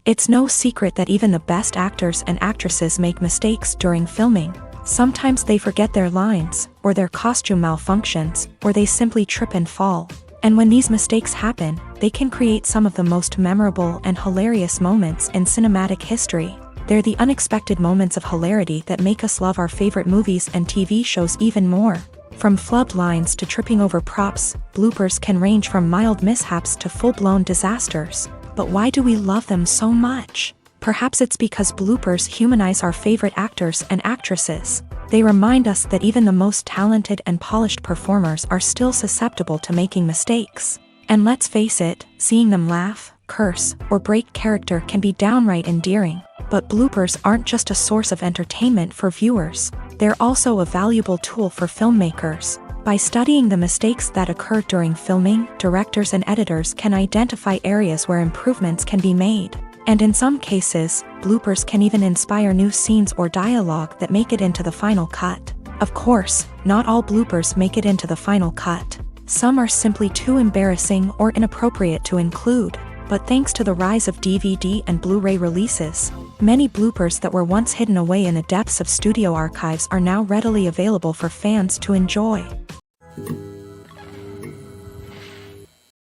It's no secret that even the best actors and actresses make mistakes during filming. Sometimes they forget their lines, or their costume malfunctions, or they simply trip and fall. And when these mistakes happen, they can create some of the most memorable and hilarious moments in cinematic history. They're the unexpected moments of hilarity that make us love our favorite movies and TV shows even more. From flubbed lines to tripping over props, bloopers can range from mild mishaps to full-blown disasters. But why do we love them so much? Perhaps it's because bloopers humanize our favorite actors and actresses. They remind us that even the most talented and polished performers are still susceptible to making mistakes. And let's face it, seeing them laugh, curse, or break character can be downright endearing. But bloopers aren't just a source of entertainment for viewers. They're also a valuable tool for filmmakers. By studying the mistakes that occur during filming, directors and editors can identify areas where improvements can be made. And in some cases, bloopers can even inspire new scenes or dialogue that make it into the final cut. Of course, not all bloopers make it into the final cut. Some are simply too embarrassing or inappropriate to include. But thanks to the rise of DVD and Blu-ray releases, many bloopers that were once hidden away in the depths of studio archives are now readily available for fans to enjoy.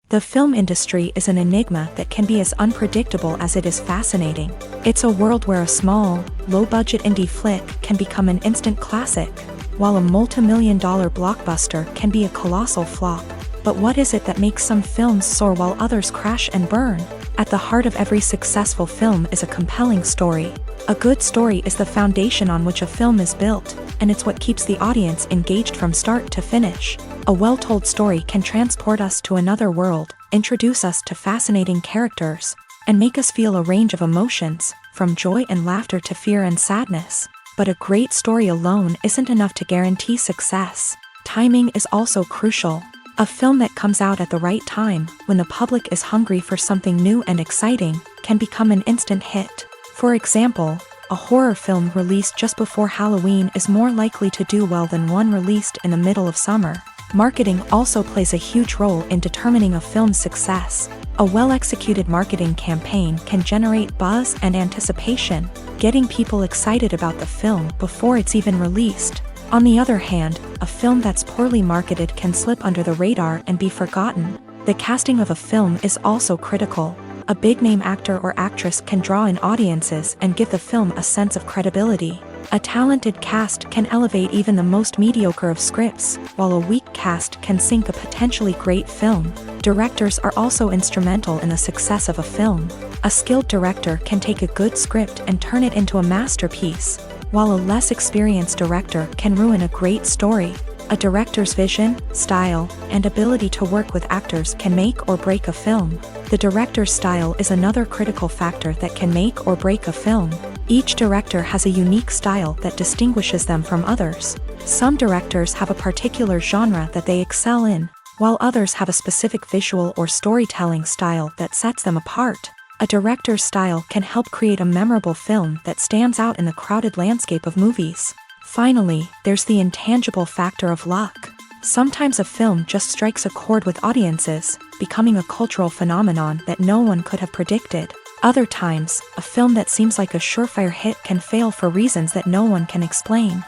The film industry is an enigma that can be as unpredictable as it is fascinating. It's a world where a small, low-budget indie flick can become an instant classic, while a multi-million-dollar blockbuster can be a colossal flop. But what is it that makes some films soar while others crash and burn? At the heart of every successful film is a compelling story. A good story is the foundation on which a film is built, and it's what keeps the audience engaged from start to finish. A well-told story can transport us to another world, introduce us to fascinating characters, and make us feel a range of emotions, from joy and laughter to fear and sadness. But a great story alone isn't enough to guarantee success. Timing is also crucial. A film that comes out at the right time, when the public is hungry for something new and exciting, can become an instant hit. For example, a horror film released just before Halloween is more likely to do well than one released in the middle of summer. Marketing also plays a huge role in determining a film's success. A well-executed marketing campaign can generate buzz and anticipation, getting people excited about the film before it's even released. On the other hand, a film that's poorly marketed can slip under the radar and be forgotten. The casting of a film is also critical. A big-name actor or actress can draw in audiences and give the film a sense of credibility. A talented cast can elevate even the most mediocre of scripts, while a weak cast can sink a potentially great film. Directors are also instrumental in the success of a film. A skilled director can take a good script and turn it into a masterpiece, while a less experienced director can ruin a great story. A director's vision, style, and ability to work with actors can make or break a film. The director's style is another critical factor that can make or break a film. Each director has a unique style that distinguishes them from others. Some directors have a particular genre that they excel in, while others have a specific visual or storytelling style that sets them apart. A director's style can help create a memorable film that stands out in the crowded landscape of movies. Finally, there's the intangible factor of luck. Sometimes a film just strikes a chord with audiences, becoming a cultural phenomenon that no one could have predicted. Other times, a film that seems like a surefire hit can fail for reasons that no one can explain.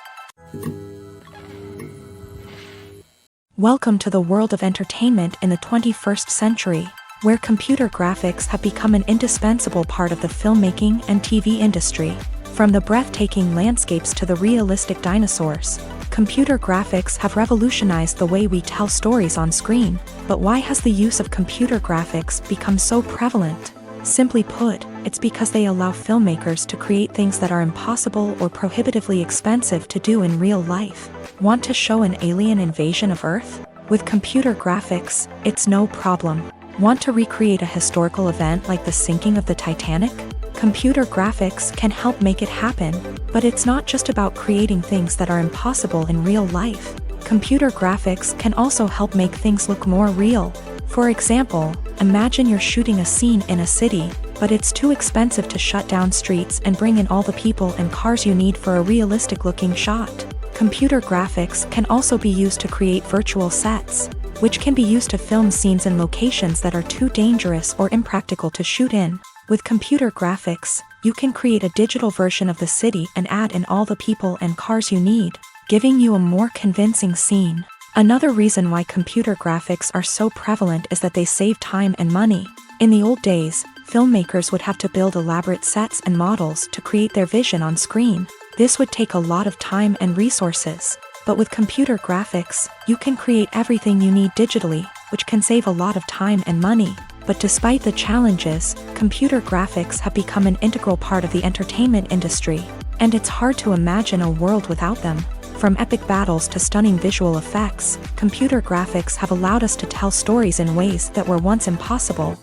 Welcome to the world of entertainment in the 21st century, where computer graphics have become an indispensable part of the filmmaking and TV industry. From the breathtaking landscapes to the realistic dinosaurs, computer graphics have revolutionized the way we tell stories on screen. But why has the use of computer graphics become so prevalent? Simply put, it's because they allow filmmakers to create things that are impossible or prohibitively expensive to do in real life. Want to show an alien invasion of Earth? With computer graphics, it's no problem. Want to recreate a historical event like the sinking of the Titanic? Computer graphics can help make it happen, but it's not just about creating things that are impossible in real life. Computer graphics can also help make things look more real. For example, imagine you're shooting a scene in a city, but it's too expensive to shut down streets and bring in all the people and cars you need for a realistic-looking shot. Computer graphics can also be used to create virtual sets, which can be used to film scenes in locations that are too dangerous or impractical to shoot in. With computer graphics, you can create a digital version of the city and add in all the people and cars you need, giving you a more convincing scene. Another reason why computer graphics are so prevalent is that they save time and money. In the old days, filmmakers would have to build elaborate sets and models to create their vision on screen. This would take a lot of time and resources. But with computer graphics, you can create everything you need digitally, which can save a lot of time and money. But despite the challenges, computer graphics have become an integral part of the entertainment industry, and it's hard to imagine a world without them. From epic battles to stunning visual effects, computer graphics have allowed us to tell stories in ways that were once impossible.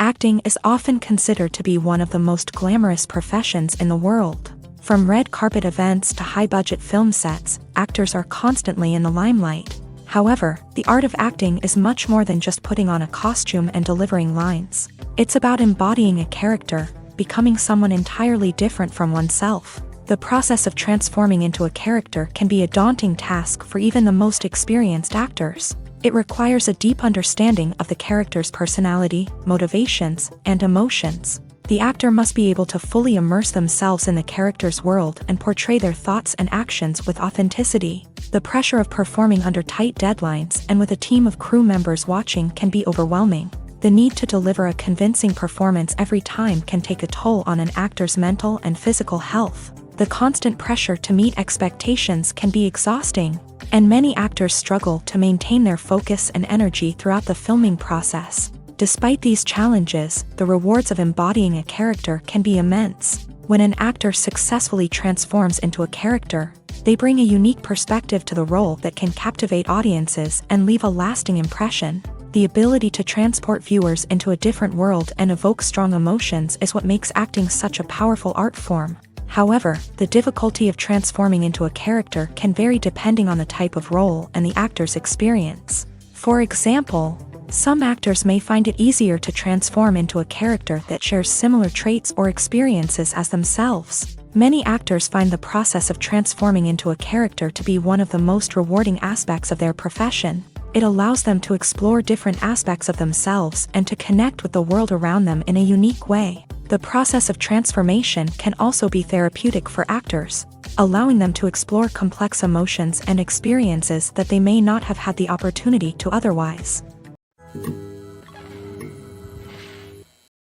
Acting is often considered to be one of the most glamorous professions in the world. From red carpet events to high-budget film sets, actors are constantly in the limelight. However, the art of acting is much more than just putting on a costume and delivering lines. It's about embodying a character, becoming someone entirely different from oneself. The process of transforming into a character can be a daunting task for even the most experienced actors. It requires a deep understanding of the character's personality, motivations, and emotions. The actor must be able to fully immerse themselves in the character's world and portray their thoughts and actions with authenticity. The pressure of performing under tight deadlines and with a team of crew members watching can be overwhelming. The need to deliver a convincing performance every time can take a toll on an actor's mental and physical health. The constant pressure to meet expectations can be exhausting, and many actors struggle to maintain their focus and energy throughout the filming process. Despite these challenges, the rewards of embodying a character can be immense. When an actor successfully transforms into a character, they bring a unique perspective to the role that can captivate audiences and leave a lasting impression. The ability to transport viewers into a different world and evoke strong emotions is what makes acting such a powerful art form. However, the difficulty of transforming into a character can vary depending on the type of role and the actor's experience. For example, some actors may find it easier to transform into a character that shares similar traits or experiences as themselves. Many actors find the process of transforming into a character to be one of the most rewarding aspects of their profession. It allows them to explore different aspects of themselves and to connect with the world around them in a unique way. The process of transformation can also be therapeutic for actors, allowing them to explore complex emotions and experiences that they may not have had the opportunity to otherwise.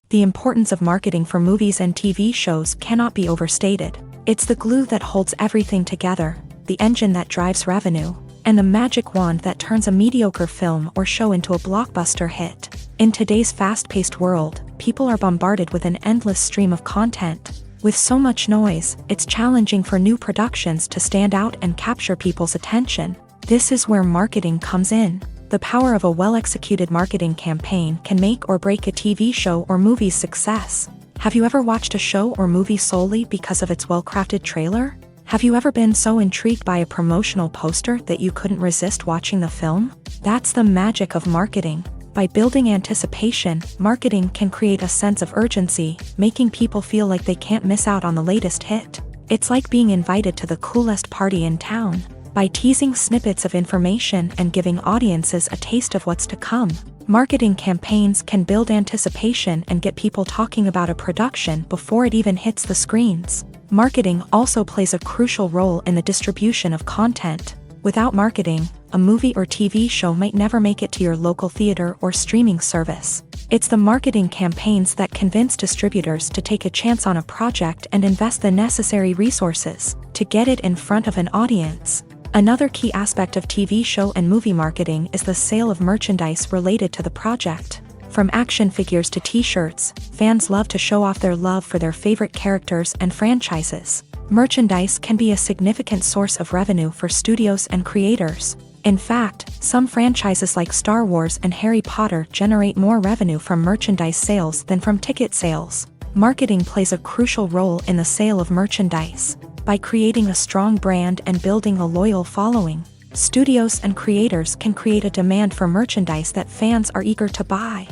The importance of marketing for movies and TV shows cannot be overstated. It's the glue that holds everything together, the engine that drives revenue, and the magic wand that turns a mediocre film or show into a blockbuster hit. In today's fast-paced world, people are bombarded with an endless stream of content. With so much noise, it's challenging for new productions to stand out and capture people's attention. This is where marketing comes in. The power of a well-executed marketing campaign can make or break a TV show or movie's success. Have you ever watched a show or movie solely because of its well-crafted trailer? Have you ever been so intrigued by a promotional poster that you couldn't resist watching the film? That's the magic of marketing. By building anticipation, marketing can create a sense of urgency, making people feel like they can't miss out on the latest hit. It's like being invited to the coolest party in town. By teasing snippets of information and giving audiences a taste of what's to come, marketing campaigns can build anticipation and get people talking about a production before it even hits the screens. Marketing also plays a crucial role in the distribution of content. Without marketing, a movie or TV show might never make it to your local theater or streaming service. It's the marketing campaigns that convince distributors to take a chance on a project and invest the necessary resources to get it in front of an audience. Another key aspect of TV show and movie marketing is the sale of merchandise related to the project. From action figures to t-shirts, fans love to show off their love for their favorite characters and franchises. Merchandise can be a significant source of revenue for studios and creators. In fact, some franchises like Star Wars and Harry Potter generate more revenue from merchandise sales than from ticket sales. Marketing plays a crucial role in the sale of merchandise. By creating a strong brand and building a loyal following, studios and creators can create a demand for merchandise that fans are eager to buy.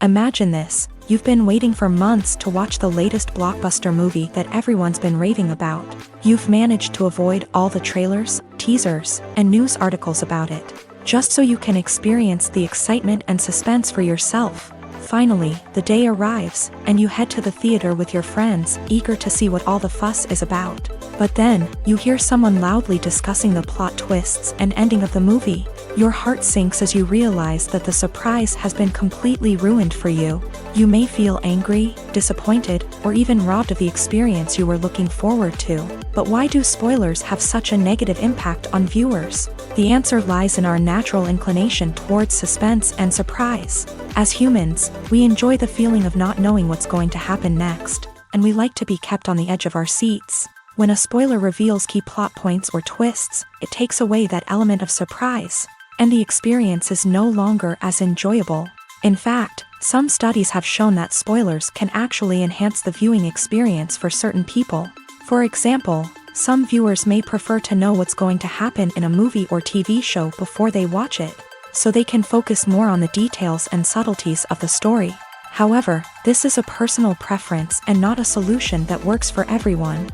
Imagine this: you've been waiting for months to watch the latest blockbuster movie that everyone's been raving about. You've managed to avoid all the trailers, teasers, and news articles about it, just so you can experience the excitement and suspense for yourself. Finally, the day arrives, and you head to the theater with your friends, eager to see what all the fuss is about. But then, you hear someone loudly discussing the plot twists and ending of the movie. Your heart sinks as you realize that the surprise has been completely ruined for you. You may feel angry, disappointed, or even robbed of the experience you were looking forward to. But why do spoilers have such a negative impact on viewers? The answer lies in our natural inclination towards suspense and surprise. As humans, we enjoy the feeling of not knowing what's going to happen next, and we like to be kept on the edge of our seats. When a spoiler reveals key plot points or twists, it takes away that element of surprise, and the experience is no longer as enjoyable. In fact, some studies have shown that spoilers can actually enhance the viewing experience for certain people. For example, some viewers may prefer to know what's going to happen in a movie or TV show before they watch it, so they can focus more on the details and subtleties of the story. However, this is a personal preference and not a solution that works for everyone.